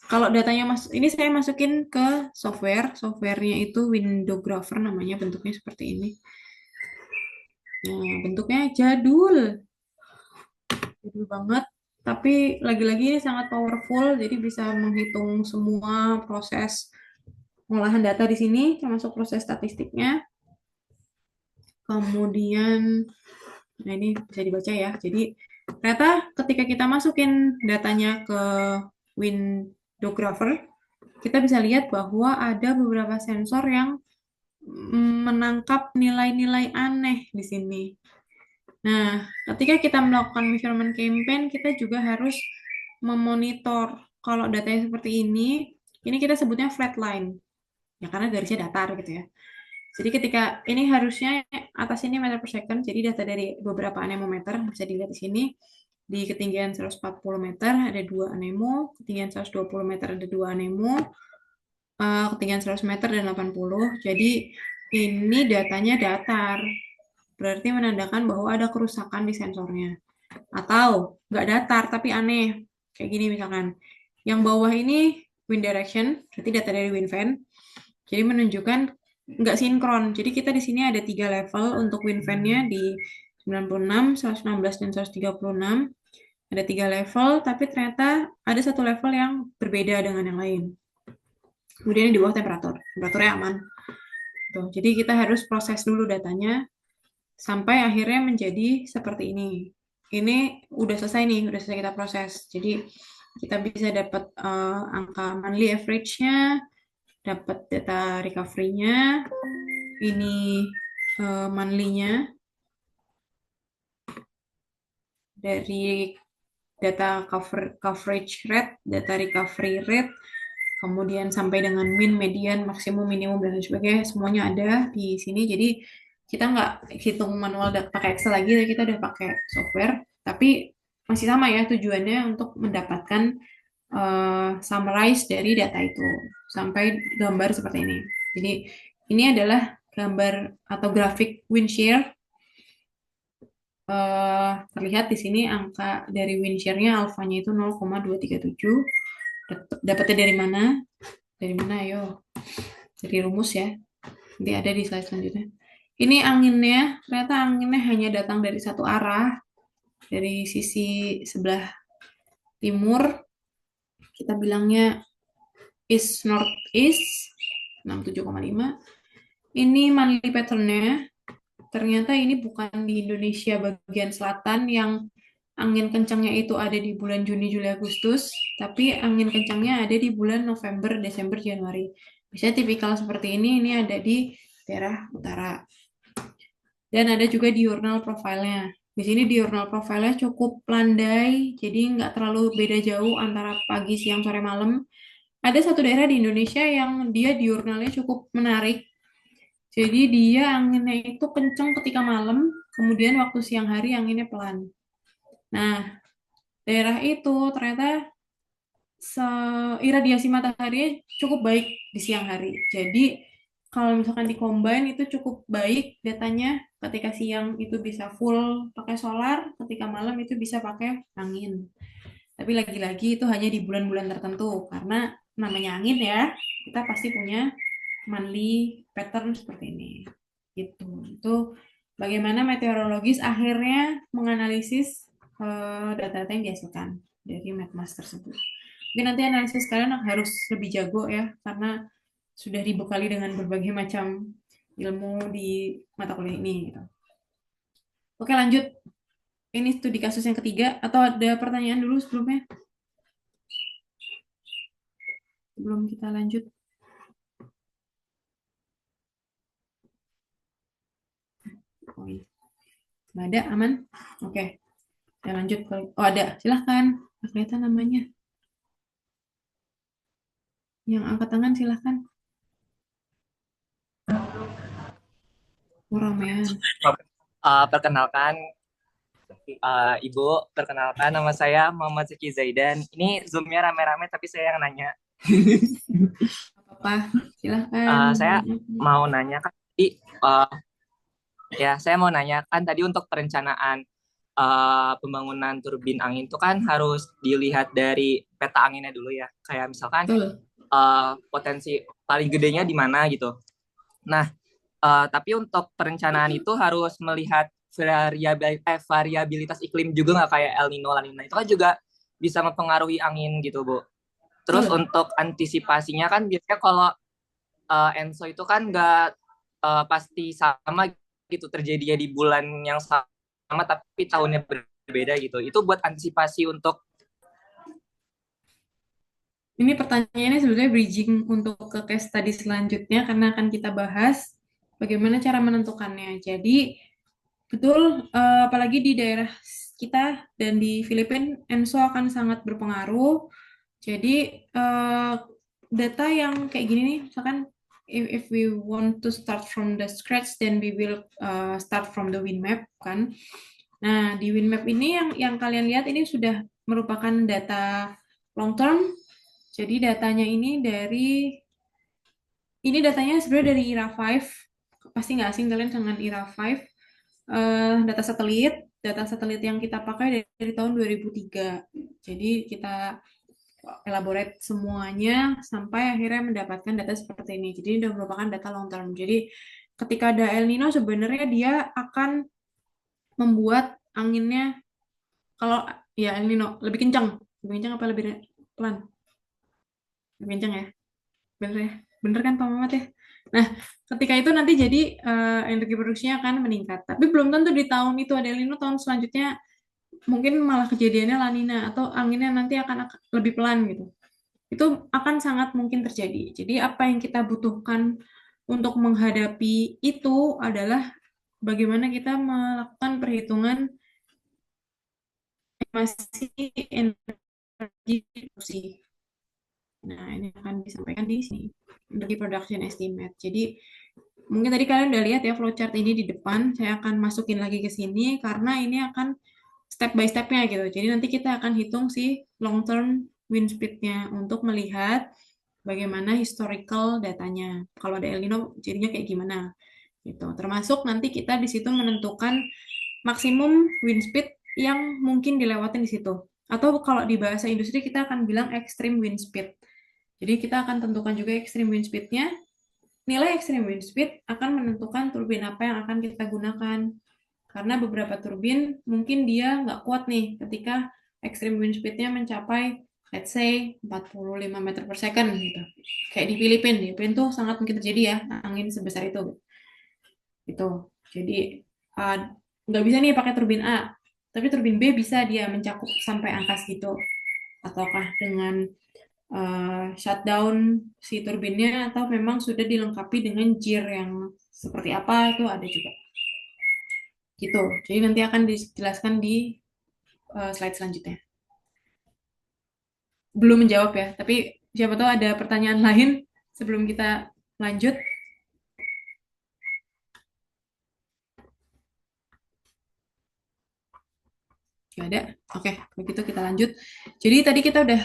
Kalau datanya ini saya masukin ke softwarenya itu Windographer namanya, bentuknya seperti ini. Nah, bentuknya jadul banget, tapi lagi-lagi ini sangat powerful, jadi bisa menghitung semua proses pengolahan data di sini, termasuk proses statistiknya. Kemudian, nah ini bisa dibaca ya. Jadi ternyata ketika kita masukin datanya ke Windographer, kita bisa lihat bahwa ada beberapa sensor yang menangkap nilai-nilai aneh di sini. Nah, ketika kita melakukan measurement campaign, kita juga harus memonitor kalau datanya seperti ini kita sebutnya flat line. Ya, karena garisnya datar gitu ya. Jadi ketika ini harusnya atas ini meter per second, jadi data dari beberapa anemometer, bisa dilihat di sini, di ketinggian 140 meter ada 2 anemo, ketinggian 120 meter ada 2 anemo, ketinggian 100 meter dan 80, jadi ini datanya datar, berarti menandakan bahwa ada kerusakan di sensornya. Atau nggak datar tapi aneh, kayak gini misalkan. Yang bawah ini wind direction, berarti data dari wind vane. Jadi menunjukkan nggak sinkron. Jadi kita di sini ada 3 level untuk wind vane-nya di 96, 116, dan 136. Ada 3 level, tapi ternyata ada 1 level yang berbeda dengan yang lain. Kemudian di bawah temperaturnya aman. Tuh, jadi kita harus proses dulu datanya sampai akhirnya menjadi seperti ini. Ini udah selesai nih, udah selesai kita proses. Jadi kita bisa dapat angka monthly average-nya, dapat data recovery-nya, ini monthly-nya dari data coverage rate, data recovery rate, kemudian sampai dengan min, median, maksimum, minimum, dan sebagainya, semuanya ada di sini. Jadi kita nggak hitung manual pakai Excel lagi, kita udah pakai software, tapi masih sama ya tujuannya untuk mendapatkan summarize dari data itu sampai gambar seperti ini. Jadi ini adalah gambar atau grafik wind shear. Terlihat di sini angka dari wind shear-nya alfanya itu 0,237. Dapatnya dari mana? Dari mana? Ayo. Dari rumus ya. Nanti ada di slide selanjutnya. Ini anginnya, ternyata anginnya hanya datang dari satu arah, dari sisi sebelah timur. Kita bilangnya east northeast 67,5. Ini monthly pattern-nya. Ternyata ini bukan di Indonesia bagian selatan yang angin kencangnya itu ada di bulan Juni, Juli, Agustus, tapi angin kencangnya ada di bulan November, Desember, Januari. Biasanya tipikal seperti ini ada di daerah utara. Dan ada juga diurnal profile-nya. Di sini diurnal profile-nya cukup landai, jadi nggak terlalu beda jauh antara pagi, siang, sore, malam. Ada satu daerah di Indonesia yang dia diurnalnya cukup menarik. Jadi dia anginnya itu kencang ketika malam, kemudian waktu siang hari anginnya pelan. Nah, daerah itu ternyata iradiasi mataharinya cukup baik di siang hari. Jadi kalau misalkan di combine itu cukup baik datanya, ketika siang itu bisa full pakai solar, ketika malam itu bisa pakai angin. Tapi lagi-lagi itu hanya di bulan-bulan tertentu, karena namanya angin ya, kita pasti punya monthly pattern seperti ini. Gitu. Itu bagaimana meteorologis akhirnya menganalisis data-data yang dihasilkan dari MapMass tersebut. Mungkin nanti analisis kalian harus lebih jago ya, karena sudah dibekali dengan berbagai macam ilmu di mata kuliah ini. Gitu. Oke, lanjut. Ini studi kasus yang ketiga, atau ada pertanyaan dulu sebelumnya? Sebelum kita lanjut. Oh, iya. Nggak ada, aman? Oke, kita lanjut. Oh, ada. Silahkan. Nggak kelihatan namanya. Yang angkat tangan silahkan. Orang ya. Perkenalkan, Ibu, perkenalkan nama saya Muhammad Zaki Zaidan. Ini Zoom-nya rame-rame tapi saya yang nanya. Apa? Silahkan. Saya mau nanya kan saya mau nanya kan tadi untuk perencanaan pembangunan turbin angin itu kan harus dilihat dari peta anginnya dulu ya. Kayak misalkan potensi paling gedenya di mana gitu. Nah, tapi untuk perencanaan itu harus melihat variabilitas iklim juga nggak, kayak El Nino, La Nina itu kan juga bisa mempengaruhi angin gitu, Bu. Terus untuk antisipasinya kan biasanya kalau ENSO itu kan nggak pasti sama gitu terjadinya di bulan yang sama tapi tahunnya berbeda gitu. Itu buat antisipasi untuk ini pertanyaannya sebenarnya bridging untuk ke case study selanjutnya, karena akan kita bahas bagaimana cara menentukannya. Jadi betul, apalagi di daerah kita dan di Filipina, ENSO akan sangat berpengaruh. Jadi data yang kayak gini nih, misalkan if we want to start from the scratch, then we will start from the wind map kan. Nah, di wind map ini yang kalian lihat ini sudah merupakan data long term. Jadi datanya ini datanya sebenarnya dari IRA5. Pasti nggak asing kalian dengan IRA5. Data satelit yang kita pakai dari tahun 2003. Jadi kita elaborate semuanya sampai akhirnya mendapatkan data seperti ini. Jadi ini merupakan data long term. Jadi ketika ada El Nino sebenarnya dia akan membuat anginnya, kalau ya El Nino lebih kencang apa lebih pelan? Lebih kencang ya? Bener ya? Bener kan Pak Mamat ya? Nah, ketika itu nanti jadi energi produksinya akan meningkat. Tapi belum tentu di tahun itu ada El Nino, tahun selanjutnya mungkin malah kejadiannya La Nina atau anginnya nanti akan lebih pelan gitu. Itu akan sangat mungkin terjadi. Jadi apa yang kita butuhkan untuk menghadapi itu adalah bagaimana kita melakukan perhitungan estimasi energi produksi. Nah, ini akan disampaikan di sini, energy production estimate. Jadi, mungkin tadi kalian udah lihat ya flowchart ini di depan. Saya akan masukin lagi ke sini karena ini akan step by step-nya gitu. Jadi nanti kita akan hitung si long term wind speed-nya untuk melihat bagaimana historical datanya. Kalau ada El Nino jadinya kayak gimana gitu. Termasuk nanti kita di situ menentukan maksimum wind speed yang mungkin dilewatin di situ. Atau kalau di bahasa industri kita akan bilang extreme wind speed. Jadi kita akan tentukan juga extreme wind speed-nya. Nilai extreme wind speed akan menentukan turbin apa yang akan kita gunakan. Karena beberapa turbin mungkin dia nggak kuat nih ketika extreme wind speed-nya mencapai let's say 45 meter per second gitu. Kayak di Filipina tuh sangat mungkin terjadi ya angin sebesar itu. Itu. Jadi uh, nggak bisa nih pakai turbin A, tapi turbin B bisa dia mencakup sampai angka segitu. Ataukah dengan shutdown si turbinnya atau memang sudah dilengkapi dengan gear yang seperti apa itu ada juga. Gitu. Jadi nanti akan dijelaskan di slide selanjutnya. Belum menjawab ya, tapi siapa tahu ada pertanyaan lain sebelum kita lanjut. Gak ada. Oke, begitu kita lanjut. Jadi tadi kita udah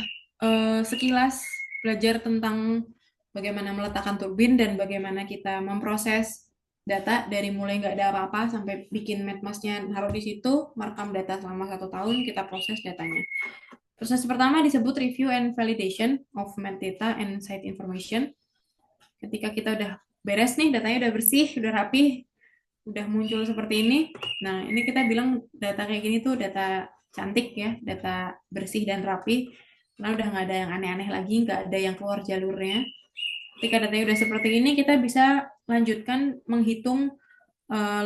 sekilas belajar tentang bagaimana meletakkan turbin dan bagaimana kita memproses data dari mulai nggak ada apa-apa sampai bikin MatMask-nya naruh di situ, merekam data selama 1 tahun, kita proses datanya. Proses pertama disebut review and validation of metadata and site information. Ketika kita udah beres nih, datanya udah bersih, udah rapi, udah muncul seperti ini. Nah, ini kita bilang data kayak gini tuh data cantik ya, data bersih dan rapi. Karena udah nggak ada yang aneh-aneh lagi, nggak ada yang keluar jalurnya. Ketika datanya udah seperti ini, kita bisa lanjutkan menghitung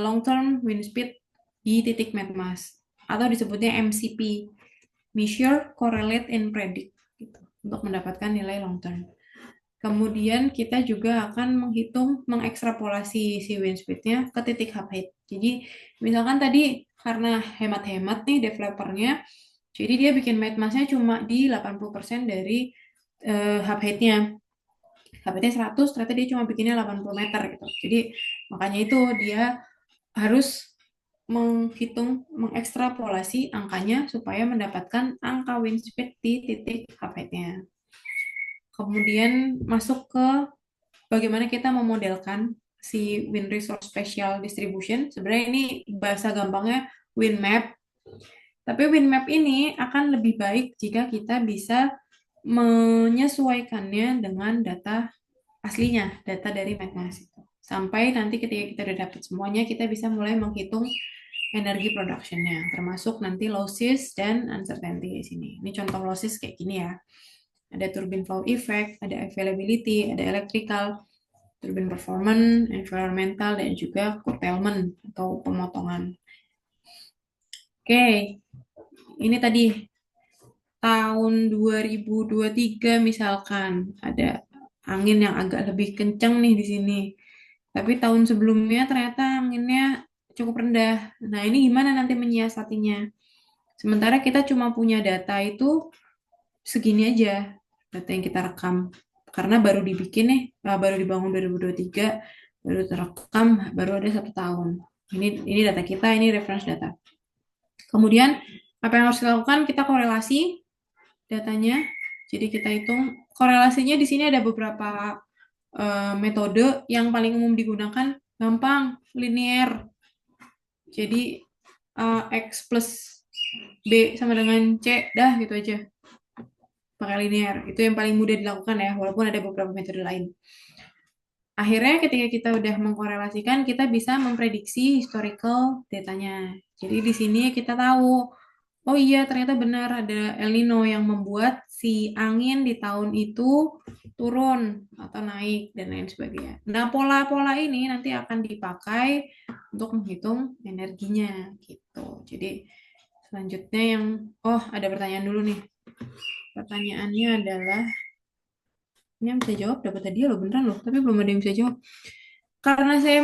long term wind speed di titik MatMask atau disebutnya MCP, measure, correlate, and predict, gitu, untuk mendapatkan nilai long term. Kemudian kita juga akan menghitung, mengekstrapolasi si wind speed-nya ke titik hub height. Jadi misalkan tadi karena hemat-hemat nih developernya, jadi dia bikin MatMask-nya cuma di 80% dari hub height-nya. Hub height-nya 100, ternyata dia cuma bikinnya 80 meter gitu. Jadi makanya itu dia harus menghitung, mengekstrapolasi angkanya supaya mendapatkan angka wind speed di titik hub height-nya. Kemudian masuk ke bagaimana kita memodelkan si wind resource spatial distribution. Sebenarnya ini bahasa gampangnya wind map. Tapi wind map ini akan lebih baik jika kita bisa menyesuaikannya dengan data aslinya, data dari MatMask. Sampai nanti ketika kita udah dapat semuanya, kita bisa mulai menghitung energi production-nya, termasuk nanti losses dan uncertainty di sini. Ini contoh losses kayak gini ya. Ada turbine flow effect, ada availability, ada electrical, turbine performance, environmental, dan juga curtailment atau pemotongan. Oke, ini tadi tahun 2023 misalkan ada angin yang agak lebih kencang nih di sini. Tapi tahun sebelumnya ternyata anginnya cukup rendah. Nah, ini gimana nanti menyiasatinya? Sementara kita cuma punya data itu segini aja, data yang kita rekam. Karena baru dibikin nih, baru dibangun 2023, baru terekam, baru ada 1 tahun. Ini data kita, ini reference data. Kemudian, apa yang harus dilakukan? Kita korelasi datanya. Jadi kita hitung. Korelasinya di sini ada beberapa metode yang paling umum digunakan. Gampang, linear. Jadi, X plus B sama dengan C, dah gitu aja. Pakai linear. Itu yang paling mudah dilakukan ya, walaupun ada beberapa metode lain. Akhirnya ketika kita udah mengkorelasikan, kita bisa memprediksi historical datanya. Jadi di sini kita tahu, oh iya ternyata benar ada El Nino yang membuat si angin di tahun itu turun atau naik dan lain sebagainya. Nah, pola-pola ini nanti akan dipakai untuk menghitung energinya gitu. Jadi selanjutnya yang, ada pertanyaan dulu nih. Pertanyaannya adalah, ini yang bisa jawab dapat hadiah loh, beneran loh, tapi belum ada yang bisa jawab. Karena saya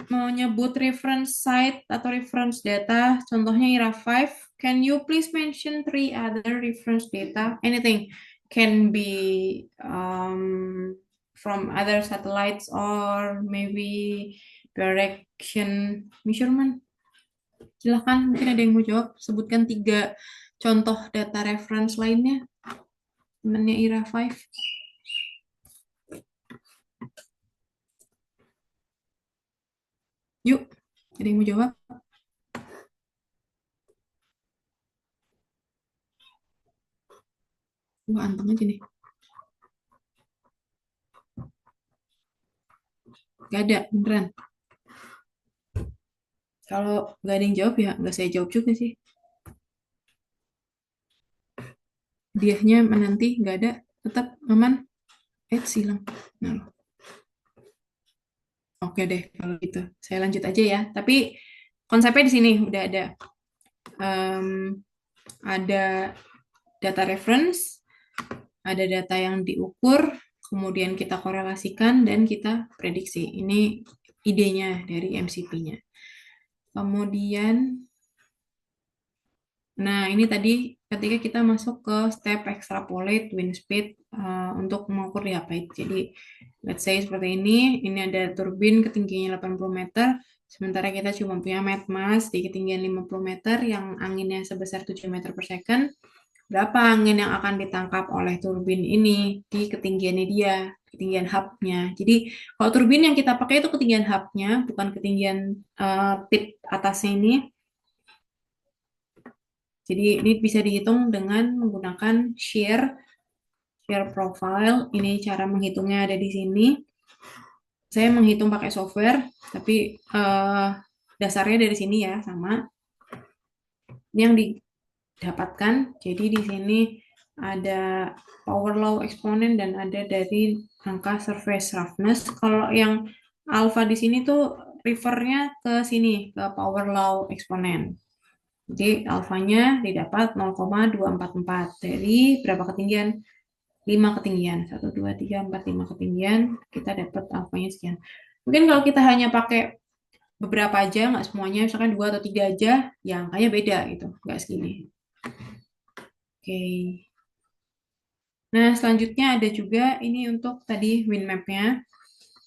menyebut reference site atau reference data, contohnya IRA5, can you please mention 3 other reference data? Anything can be from other satellites or maybe direction measurement. Silahkan, mungkin ada yang mau jawab. Sebutkan 3 contoh data reference lainnya. Temannya IRA5. Yuk, ada yang mau jawab? Wah, anteng aja nih. Gak ada, beneran. Kalau gak ada yang jawab ya gak saya jawab juga sih. Diahnya menanti, gak ada, tetap aman. Hilang. Nah, oke deh kalau gitu. Saya lanjut aja ya. Tapi konsepnya di sini udah ada. Ada data reference, ada data yang diukur, kemudian kita korelasikan dan kita prediksi. Ini idenya dari MCP-nya. Kemudian, nah ini tadi ketika kita masuk ke step extrapolate wind speed untuk mengukur di height. Jadi, let's say seperti ini ada turbin ketinggiannya 80 meter, sementara kita cuma punya mass di ketinggian 50 meter yang anginnya sebesar 7 meter per second. Berapa angin yang akan ditangkap oleh turbin ini di ketinggiannya dia, ketinggian hubnya. Jadi kalau turbin yang kita pakai itu ketinggian hubnya, bukan ketinggian pit atasnya ini. Jadi ini bisa dihitung dengan menggunakan shear profile. Ini cara menghitungnya ada di sini. Saya menghitung pakai software, tapi dasarnya dari sini ya, sama. Ini yang didapatkan. Jadi di sini ada power law eksponen dan ada dari angka surface roughness. Kalau yang alpha di sini tuh refernya ke sini, ke power law eksponen. Jadi alfanya didapat 0,244 dari berapa ketinggian? 5 ketinggian. 1, 2, 3, 4, 5 ketinggian. Kita dapat alfanya sekian. Mungkin kalau kita hanya pakai beberapa aja, nggak semuanya, misalkan 2 atau 3 aja, ya angkanya beda gitu, nggak segini. Oke. Nah, selanjutnya ada juga ini untuk tadi wind map-nya.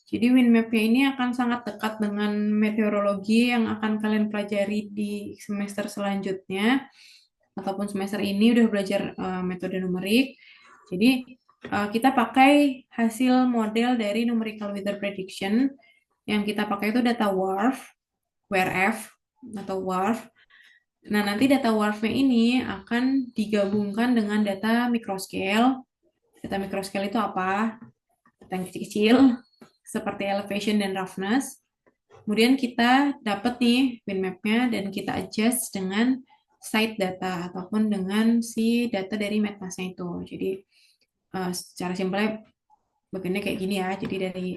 Jadi wind map-nya ini akan sangat dekat dengan meteorologi yang akan kalian pelajari di semester selanjutnya, ataupun semester ini udah belajar metode numerik. Jadi kita pakai hasil model dari numerical weather prediction. Yang kita pakai itu data WRF atau WRF. Nah, nanti data WRF-nya ini akan digabungkan dengan data microscale. Data microscale itu apa? Data yang kecil-kecil, seperti elevation dan roughness. Kemudian kita dapat nih wind map-nya dan kita adjust dengan site data ataupun dengan si data dari metmasnya itu. Jadi secara simpelnya begini kayak gini ya. Jadi dari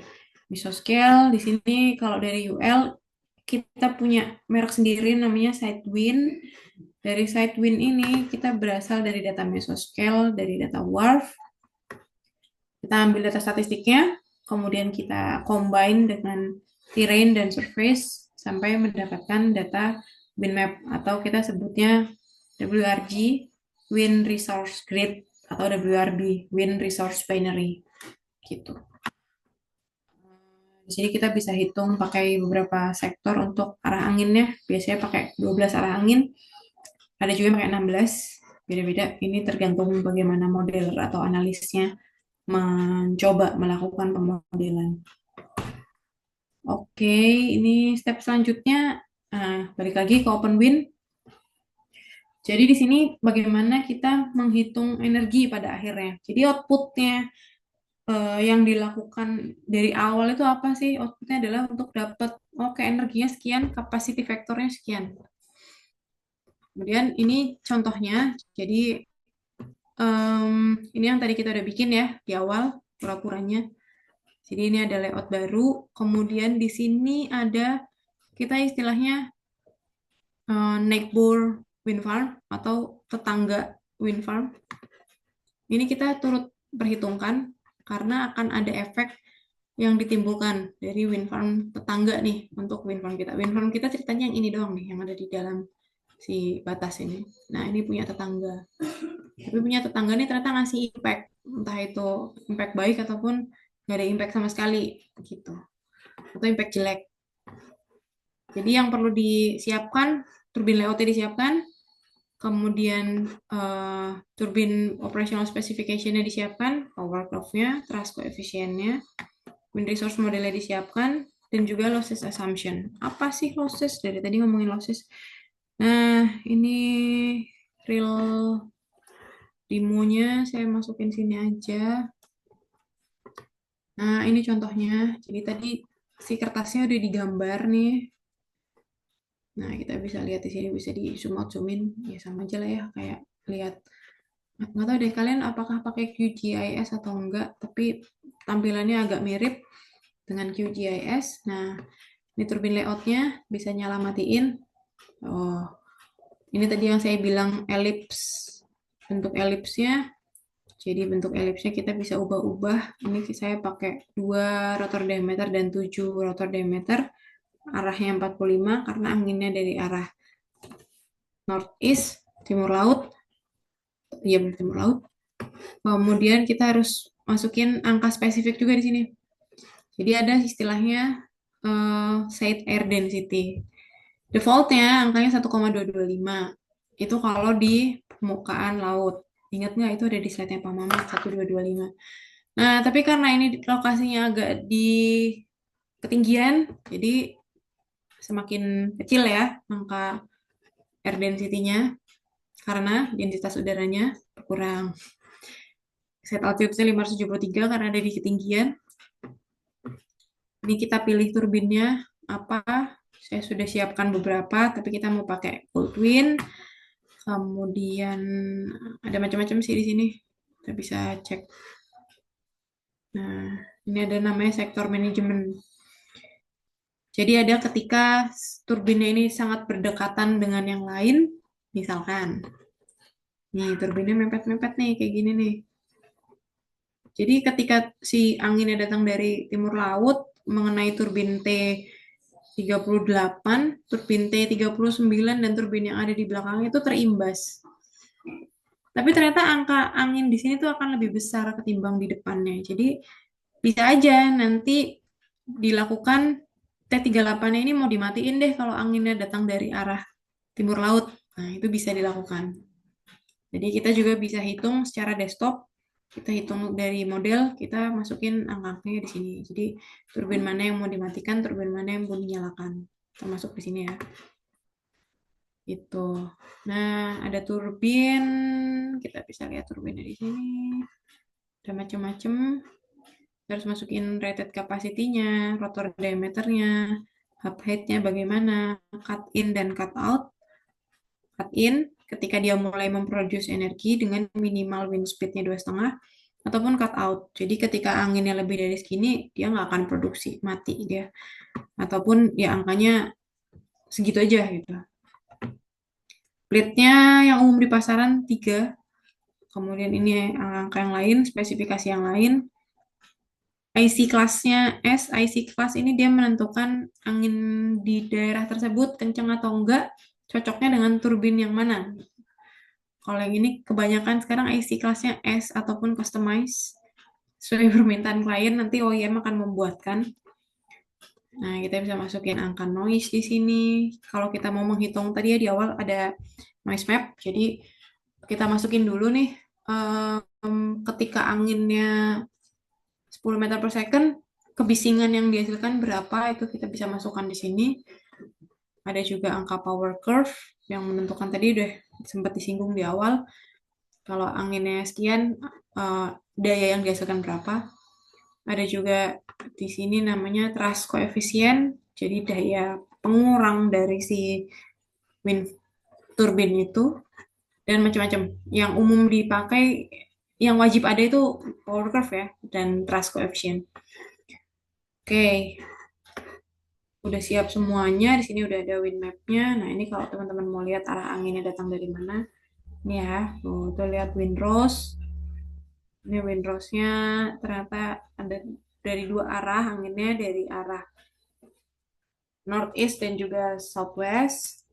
mesoscale di sini kalau dari UL kita punya merek sendiri namanya SiteWind. Dari SiteWind ini kita berasal dari data mesoscale, dari data WRF. Kita ambil data statistiknya, kemudian kita combine dengan terrain dan surface sampai mendapatkan data wind map atau kita sebutnya WRG, Wind Resource Grid, atau WRB, Wind Resource Binary. Gitu. Di sini kita bisa hitung pakai beberapa sektor untuk arah anginnya. Biasanya pakai 12 arah angin. Ada juga pakai 16. Beda-beda. Ini tergantung bagaimana model atau analisnya mencoba melakukan pemodelan. Oke, ini step selanjutnya. Balik lagi ke OpenWind. Jadi di sini bagaimana kita menghitung energi pada akhirnya. Jadi outputnya yang dilakukan dari awal itu apa sih? Outputnya adalah untuk dapat energinya sekian, capacity factornya sekian. Kemudian ini contohnya, jadi ini yang tadi kita udah bikin ya di awal pura-puranya. Jadi ini ada layout baru. Kemudian di sini ada kita istilahnya neighbor wind farm atau tetangga wind farm. Ini kita turut perhitungkan karena akan ada efek yang ditimbulkan dari wind farm tetangga nih untuk wind farm kita. Wind farm kita ceritanya yang ini doang nih, yang ada di dalam si batas ini. Nah, ini punya tetangga. Tapi punya tetangga nih ternyata ngasih impact. Entah itu impact baik ataupun nggak ada impact sama sekali. Gitu. Atau impact jelek. Jadi yang perlu disiapkan, turbin layout-nya disiapkan, kemudian turbin operational specification-nya disiapkan, power curve-nya, thrust coefficient-nya, wind resource modelnya disiapkan, dan juga losses assumption. Apa sih losses? Dari tadi ngomongin losses. Nah, ini real demonya saya masukin sini aja. Nah, ini contohnya. Jadi tadi si kertasnya udah digambar nih. Nah, kita bisa lihat di sini, bisa di zoom out, zoom in. Ya sama aja lah ya, kayak lihat Nggak tahu deh kalian apakah pakai QGIS atau enggak, tapi tampilannya agak mirip dengan QGIS. Nah, ini turbin layoutnya bisa nyala matiin. Oh, ini tadi yang saya bilang elips, bentuk elipsnya. Jadi bentuk elipsnya kita bisa ubah-ubah. Ini saya pakai 2 rotor diameter dan 7 rotor diameter. Arahnya 45 karena anginnya dari arah northeast, timur laut. Iya, timur laut. Kemudian kita harus masukin angka spesifik juga di sini. Jadi ada istilahnya site air density. Defaultnya angkanya 1,225. Itu kalau di permukaan laut. Ingat nggak itu ada di slide-nya Pak Mamat 1,225. Nah, tapi karena ini lokasinya agak di ketinggian, jadi semakin kecil ya angka air density-nya karena densitas udaranya berkurang. Set altitude-nya 573 karena ada di ketinggian. Ini kita pilih turbinnya apa. Saya sudah siapkan beberapa, tapi kita mau pakai cold wind. Kemudian ada macam-macam sih di sini. Kita bisa cek. Nah, ini ada namanya sektor manajemen. Jadi ada ketika turbinnya ini sangat berdekatan dengan yang lain, misalkan. Nih, turbinnya mepet-mepet nih, kayak gini nih. Jadi ketika si anginnya datang dari timur laut, mengenai turbin T38, turbin T39, dan turbin yang ada di belakangnya itu terimbas. Tapi ternyata angka angin di sini tuh akan lebih besar ketimbang di depannya. Jadi bisa aja nanti dilakukan T38 ini mau dimatiin deh kalau anginnya datang dari arah timur laut. Nah, itu bisa dilakukan. Jadi kita juga bisa hitung secara desktop. Kita hitung dari model, kita masukin angka-angkanya di sini. Jadi turbin mana yang mau dimatikan, turbin mana yang mau dinyalakan. Termasuk di sini ya. Gitu. Nah, ada turbin. Kita bisa lihat turbinnya di sini. Ada macam-macam. Harus masukin rated capacity-nya, rotor diameternya, hub height-nya bagaimana, cut in dan cut out. Cut in ketika dia mulai memproduce energi dengan minimal wind speed-nya 2,5, ataupun cut out. Jadi ketika anginnya lebih dari segini, dia nggak akan produksi, mati dia. Ataupun ya angkanya segitu aja gitu. Plate-nya yang umum di pasaran 3. Kemudian ini angka yang lain, spesifikasi yang lain. IC kelasnya S, IC kelas ini dia menentukan angin di daerah tersebut kencang atau enggak, cocoknya dengan turbin yang mana. Kalau yang ini kebanyakan sekarang IC kelasnya S ataupun customize. Sesuai permintaan klien, nanti OEM akan membuatkan. Nah, kita bisa masukin angka noise di sini. Kalau kita mau menghitung tadi ya di awal ada noise map, jadi kita masukin dulu nih ketika anginnya 10 meter per second, kebisingan yang dihasilkan berapa, itu kita bisa masukkan di sini. Ada juga angka power curve yang menentukan tadi udah sempat disinggung di awal. Kalau anginnya sekian, daya yang dihasilkan berapa. Ada juga di sini namanya thrust coefficient, jadi daya pengurang dari si wind turbine itu, dan macam-macam. Yang umum dipakai, yang wajib ada itu power curve ya, dan thrust coefficient. Oke, udah siap semuanya. Di sini udah ada wind map-nya. Nah, ini kalau teman-teman mau lihat arah anginnya datang dari mana, ini ya, tuh lihat windrows. Ini windrows-nya ternyata ada dari 2 arah anginnya, dari arah northeast dan juga southwest.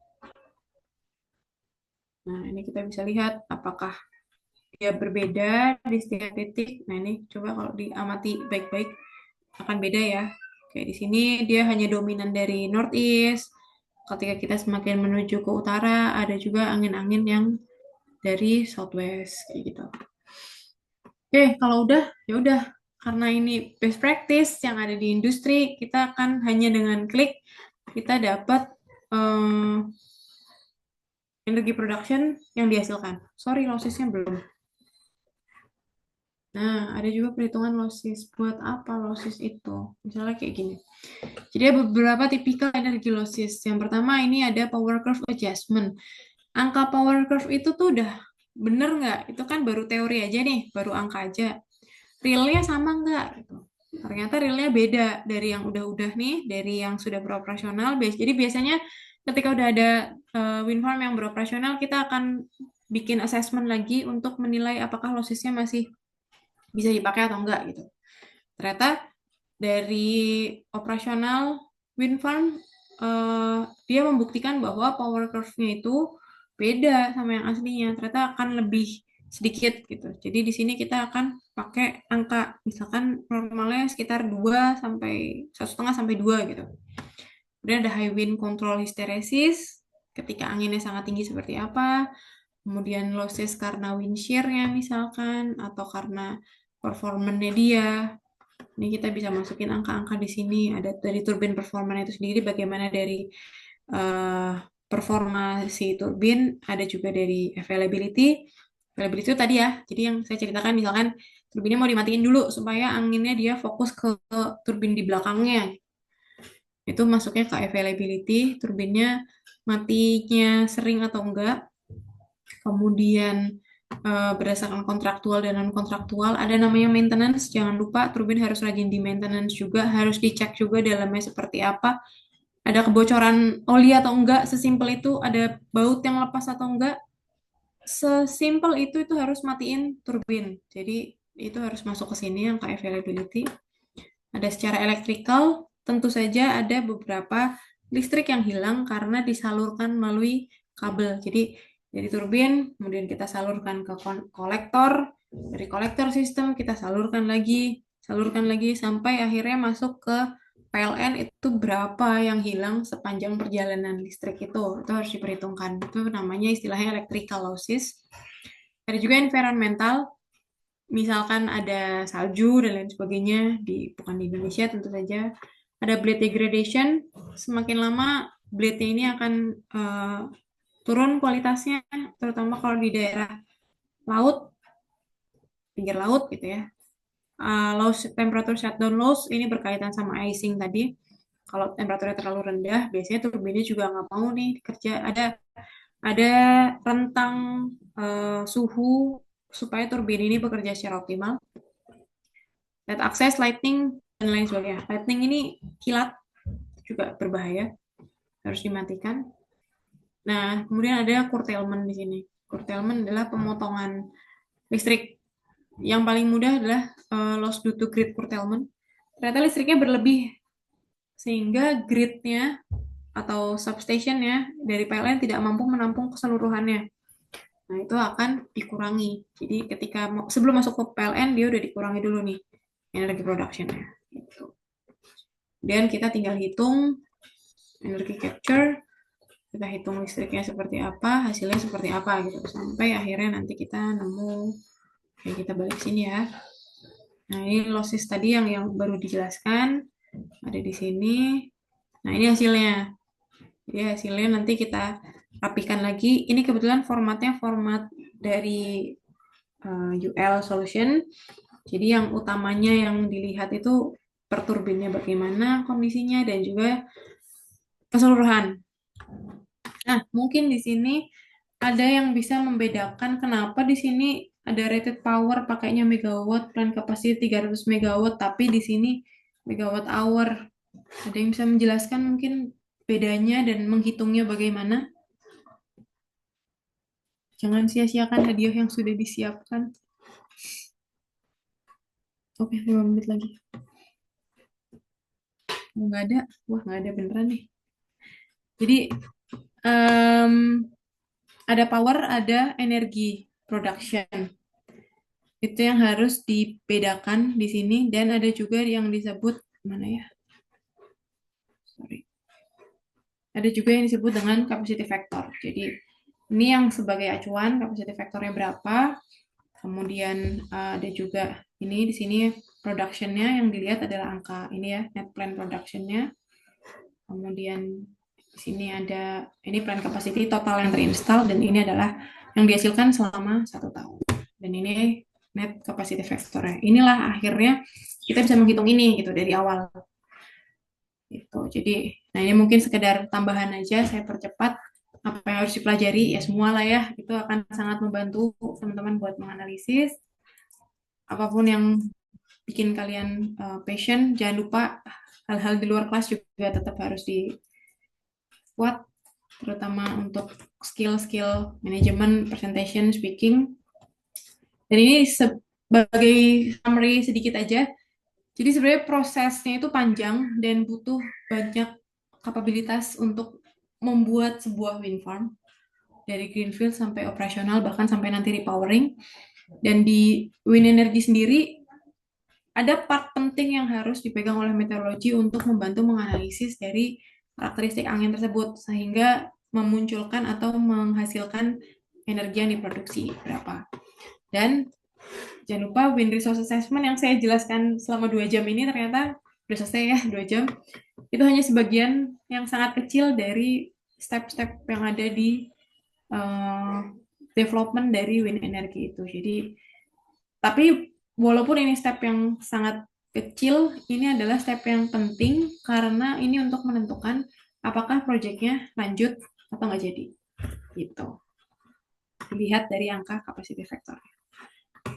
Nah, ini kita bisa lihat apakah dia berbeda di setiap titik. Nah, ini coba kalau diamati baik-baik akan beda ya. Kayak di sini dia hanya dominan dari northeast. Ketika kita semakin menuju ke utara, ada juga angin-angin yang dari southwest kayak gitu. Oke, kalau udah ya udah. Karena ini best practice yang ada di industri, kita akan hanya dengan klik kita dapat energi production yang dihasilkan. Sorry, lossesnya belum. Nah, ada juga perhitungan losses. Buat apa losses itu? Misalnya kayak gini. Jadi ada beberapa tipikal energi losses. Yang pertama ini ada power curve adjustment. Angka power curve itu tuh udah bener nggak? Itu kan baru teori aja nih, baru angka aja. Realnya sama nggak? Gitu. Ternyata realnya beda dari yang udah-udah nih, dari yang sudah beroperasional. Jadi biasanya ketika udah ada wind farm yang beroperasional, kita akan bikin assessment lagi untuk menilai apakah lossesnya masih bisa dipakai atau enggak gitu. Ternyata dari operasional wind farm dia membuktikan bahwa power curve-nya itu beda sama yang aslinya. Ternyata akan lebih sedikit gitu. Jadi di sini kita akan pakai angka misalkan normalnya sekitar 2 sampai 1,5 sampai 2 gitu. Kemudian ada high wind control hysteresis ketika anginnya sangat tinggi seperti apa. Kemudian losses karena wind shear-nya misalkan atau karena performance-nya dia. Ini kita bisa masukin angka-angka di sini. Ada dari turbin performance itu sendiri, bagaimana dari performa si turbin, ada juga dari availability. Availability itu tadi ya, jadi yang saya ceritakan misalkan turbinnya mau dimatiin dulu supaya anginnya dia fokus ke turbin di belakangnya. Itu masuknya ke availability, turbinnya matinya sering atau enggak. Kemudian berdasarkan kontraktual dan non kontraktual ada namanya maintenance. Jangan lupa turbin harus rajin di maintenance juga, harus dicek juga dalamnya seperti apa, ada kebocoran oli atau enggak, sesimpel itu, ada baut yang lepas atau enggak, sesimpel itu harus matiin turbin. Jadi itu harus masuk ke sini angka availability. Ada secara elektrikal, tentu saja ada beberapa listrik yang hilang karena disalurkan melalui kabel. Jadi dari turbin, kemudian kita salurkan ke kolektor, dari kolektor sistem kita salurkan lagi sampai akhirnya masuk ke PLN. Itu berapa yang hilang sepanjang perjalanan listrik itu harus diperhitungkan. Itu namanya istilahnya electrical losses. Ada juga environmental, misalkan ada salju dan lain sebagainya, bukan di Indonesia tentu saja. Ada blade degradation, semakin lama blade-nya ini akan turun kualitasnya, terutama kalau di daerah laut, pinggir laut gitu ya. Loss temperature shutdown loss ini berkaitan sama icing tadi. Kalau temperaturnya terlalu rendah, biasanya turbinnya juga nggak mau nih kerja. Ada rentang suhu supaya turbin ini bekerja secara optimal. Light access, lightning, dan lain sebagainya. Lightning ini kilat, juga berbahaya, harus dimatikan. Nah, kemudian ada curtailment di sini. Curtailment adalah pemotongan listrik. Yang paling mudah adalah loss due to grid curtailment. Ternyata listriknya berlebih, sehingga gridnya atau substationnya dari PLN tidak mampu menampung keseluruhannya. Nah, itu akan dikurangi. Jadi ketika sebelum masuk ke PLN, dia udah dikurangi dulu nih energi production-nya. Gitu. Dan kita tinggal hitung energi capture, kita hitung listriknya seperti apa, hasilnya seperti apa gitu, sampai akhirnya nanti kita nemu. Oke, kita balik sini ya. Nah, ini losses tadi yang baru dijelaskan ada di sini. Nah, ini hasilnya. Jadi hasilnya nanti kita rapikan lagi. Ini kebetulan formatnya format dari UL solution. Jadi yang utamanya yang dilihat itu per turbinnya bagaimana kondisinya dan juga keseluruhan. Nah, mungkin di sini ada yang bisa membedakan kenapa di sini ada rated power pakainya megawatt, plant capacity 300 megawatt, tapi di sini megawatt hour. Ada yang bisa menjelaskan mungkin bedanya dan menghitungnya bagaimana? Jangan sia-siakan hadiah yang sudah disiapkan. Oke, 5 menit lagi. Nggak ada? Wah, nggak ada beneran nih. Jadi, ada power, ada energi production. Itu yang harus dibedakan di sini. Dan ada juga yang disebut, mana ya? Sorry. Ada juga yang disebut dengan capacity factor. Jadi, ini yang sebagai acuan, capacity factornya berapa. Kemudian ada juga ini di sini production-nya yang dilihat adalah angka ini ya, net plant production-nya. Kemudian di sini ada ini plant capacity total yang terinstall, dan ini adalah yang dihasilkan selama 1 tahun. Dan ini net capacity factor-nya. Inilah akhirnya kita bisa menghitung ini gitu dari awal. Gitu. Jadi, nah ini mungkin sekedar tambahan aja, saya percepat. apa yang harus dipelajari, ya semua lah ya. Itu akan sangat membantu teman-teman buat menganalisis. Apapun yang bikin kalian passion, jangan lupa hal-hal di luar kelas juga tetap harus dikuat, terutama untuk skill-skill manajemen, presentation, speaking. Dan ini sebagai summary sedikit aja. Jadi sebenarnya prosesnya itu panjang dan butuh banyak kapabilitas untuk membuat sebuah wind farm dari greenfield sampai operasional, bahkan sampai nanti repowering. Dan di wind energy sendiri ada part penting yang harus dipegang oleh meteorologi untuk membantu menganalisis dari karakteristik angin tersebut sehingga memunculkan atau menghasilkan energi yang diproduksi berapa. Dan jangan lupa wind resource assessment yang saya jelaskan selama 2 jam ini ternyata udah selesai ya 2 jam. Itu hanya sebagian yang sangat kecil dari step-step yang ada di development dari wind energy itu. Jadi, tapi walaupun ini step yang sangat kecil, ini adalah step yang penting karena ini untuk menentukan apakah proyeknya lanjut atau nggak jadi. Gitu. Dilihat dari angka capacity factor.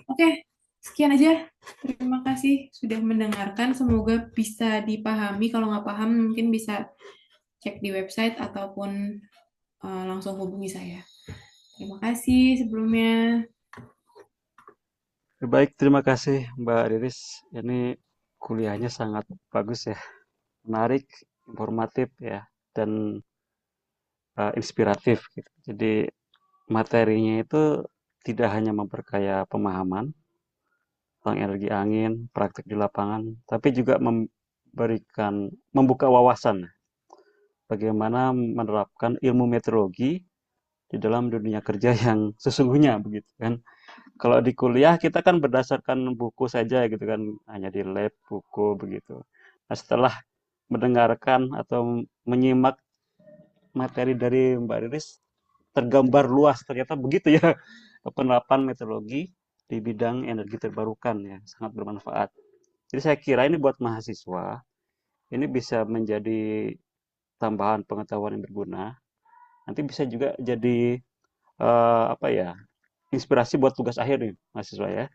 Oke, sekian aja. Terima kasih sudah mendengarkan. Semoga bisa dipahami. Kalau nggak paham, mungkin bisa cek di website ataupun langsung hubungi saya. Terima kasih sebelumnya. Baik, terima kasih Mbak Riris. Ini kuliahnya sangat bagus ya, menarik, informatif ya, dan inspiratif gitu. Jadi materinya itu tidak hanya memperkaya pemahaman tentang energi angin, praktik di lapangan, tapi juga membuka wawasan bagaimana menerapkan ilmu meteorologi di dalam dunia kerja yang sesungguhnya begitu kan. Kalau di kuliah kita kan berdasarkan buku saja gitu kan, hanya di lab buku begitu. Nah, setelah mendengarkan atau menyimak materi dari Mbak Riris, tergambar luas ternyata begitu ya penerapan meteorologi di bidang energi terbarukan ya, sangat bermanfaat. Jadi saya kira ini buat mahasiswa, ini bisa menjadi tambahan pengetahuan yang berguna. Nanti bisa juga jadi inspirasi buat tugas akhir nih mahasiswa ya.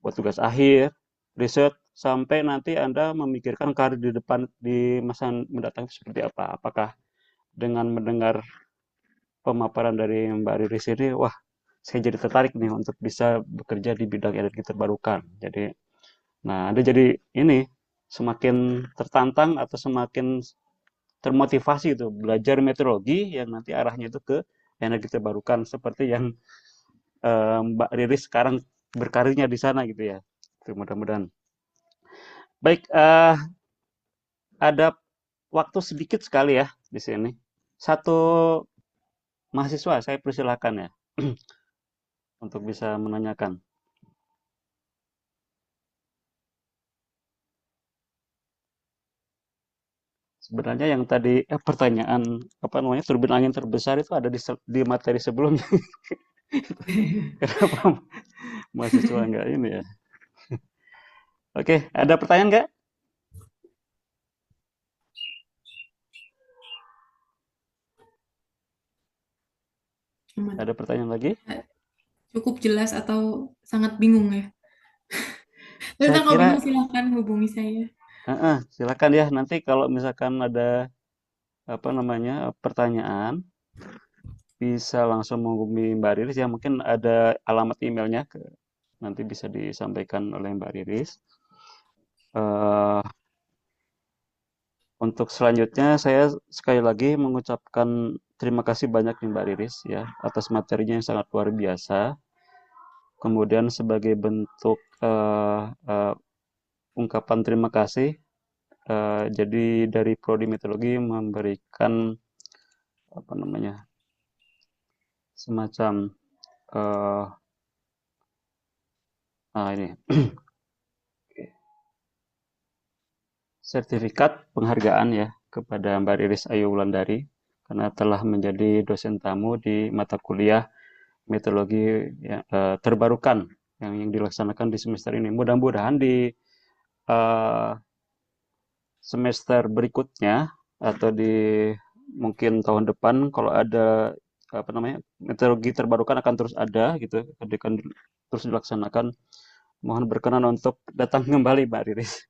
Buat tugas akhir, riset sampai nanti Anda memikirkan karir di depan di masa mendatang seperti apa. Apakah dengan mendengar pemaparan dari Mbak Riris ini, wah, saya jadi tertarik nih untuk bisa bekerja di bidang energi terbarukan. Jadi, nah, Anda jadi ini semakin tertantang atau semakin termotivasi itu belajar meteorologi yang nanti arahnya itu ke energi terbarukan seperti yang Mbak Riris sekarang berkarirnya di sana gitu ya. Itu mudah-mudahan. Baik, ada waktu sedikit sekali ya di sini. Satu mahasiswa saya persilakan ya untuk bisa menanyakan. Sebenarnya yang tadi pertanyaan apa namanya turbin angin terbesar itu ada di materi sebelumnya. Kenapa mahasiswa enggak ini ya? Oke, ada pertanyaan nggak? Ada pertanyaan lagi? Cukup jelas atau sangat bingung ya? Saya Tentang kalau kira bingung silahkan hubungi saya. silakan ya nanti kalau misalkan ada apa namanya pertanyaan bisa langsung menghubungi Mbak Riris ya mungkin ada alamat emailnya nanti bisa disampaikan oleh Mbak Riris. Untuk selanjutnya saya sekali lagi mengucapkan terima kasih banyak nih Mbak Riris ya atas materinya yang sangat luar biasa. Kemudian sebagai bentuk ungkapan terima kasih, jadi dari Prodi Meteorologi memberikan apa namanya semacam ini sertifikat penghargaan ya kepada Mbak Riris Ayu Wulandari karena telah menjadi dosen tamu di mata kuliah meteorologi terbarukan yang dilaksanakan di semester ini. Mudah-mudahan di semester berikutnya atau di mungkin tahun depan kalau ada metodologi terbarukan akan terus ada gitu, akan terus dilaksanakan. Mohon berkenan untuk datang kembali Mbak Riris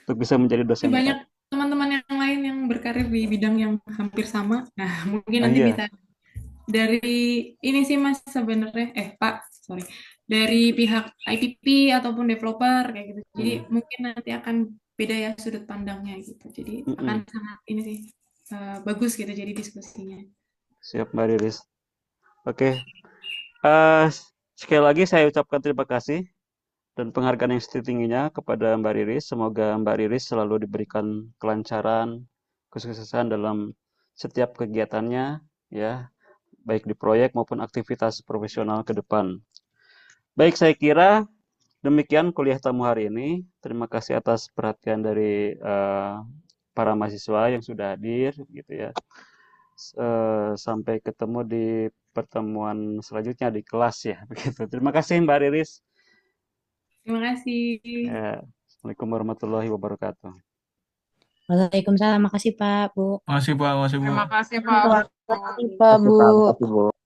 untuk bisa menjadi dosen Banyak tetap. teman-teman yang lain yang berkarir di bidang yang hampir sama. Nah, mungkin nanti Iya, bisa dari ini sih Mas sebenarnya, Pak, sorry, dari pihak IPP ataupun developer kayak gitu. Jadi mungkin nanti akan beda ya sudut pandangnya gitu. Jadi akan sangat ini sih bagus gitu jadi diskusinya. siap Mbak Riris. Oke, eh, sekali lagi saya ucapkan terima kasih dan penghargaan yang setinggi-tingginya kepada Mbak Riris. Semoga Mbak Riris selalu diberikan kelancaran, kesuksesan dalam setiap kegiatannya, ya, baik di proyek maupun aktivitas profesional ke depan. Baik, saya kira demikian kuliah tamu hari ini. Terima kasih atas perhatian dari para mahasiswa yang sudah hadir, gitu ya. Sampai ketemu di pertemuan selanjutnya di kelas ya, begitu. Terima kasih Mbak Riris. Terima kasih. Ya, Assalamualaikum warahmatullahi wabarakatuh. Waalaikumsalam. Makasih Pak, Bu. Makasih, Pak. Makasih, Bu. Terima kasih Pak. Terima kasih Pak, Bu. Bu.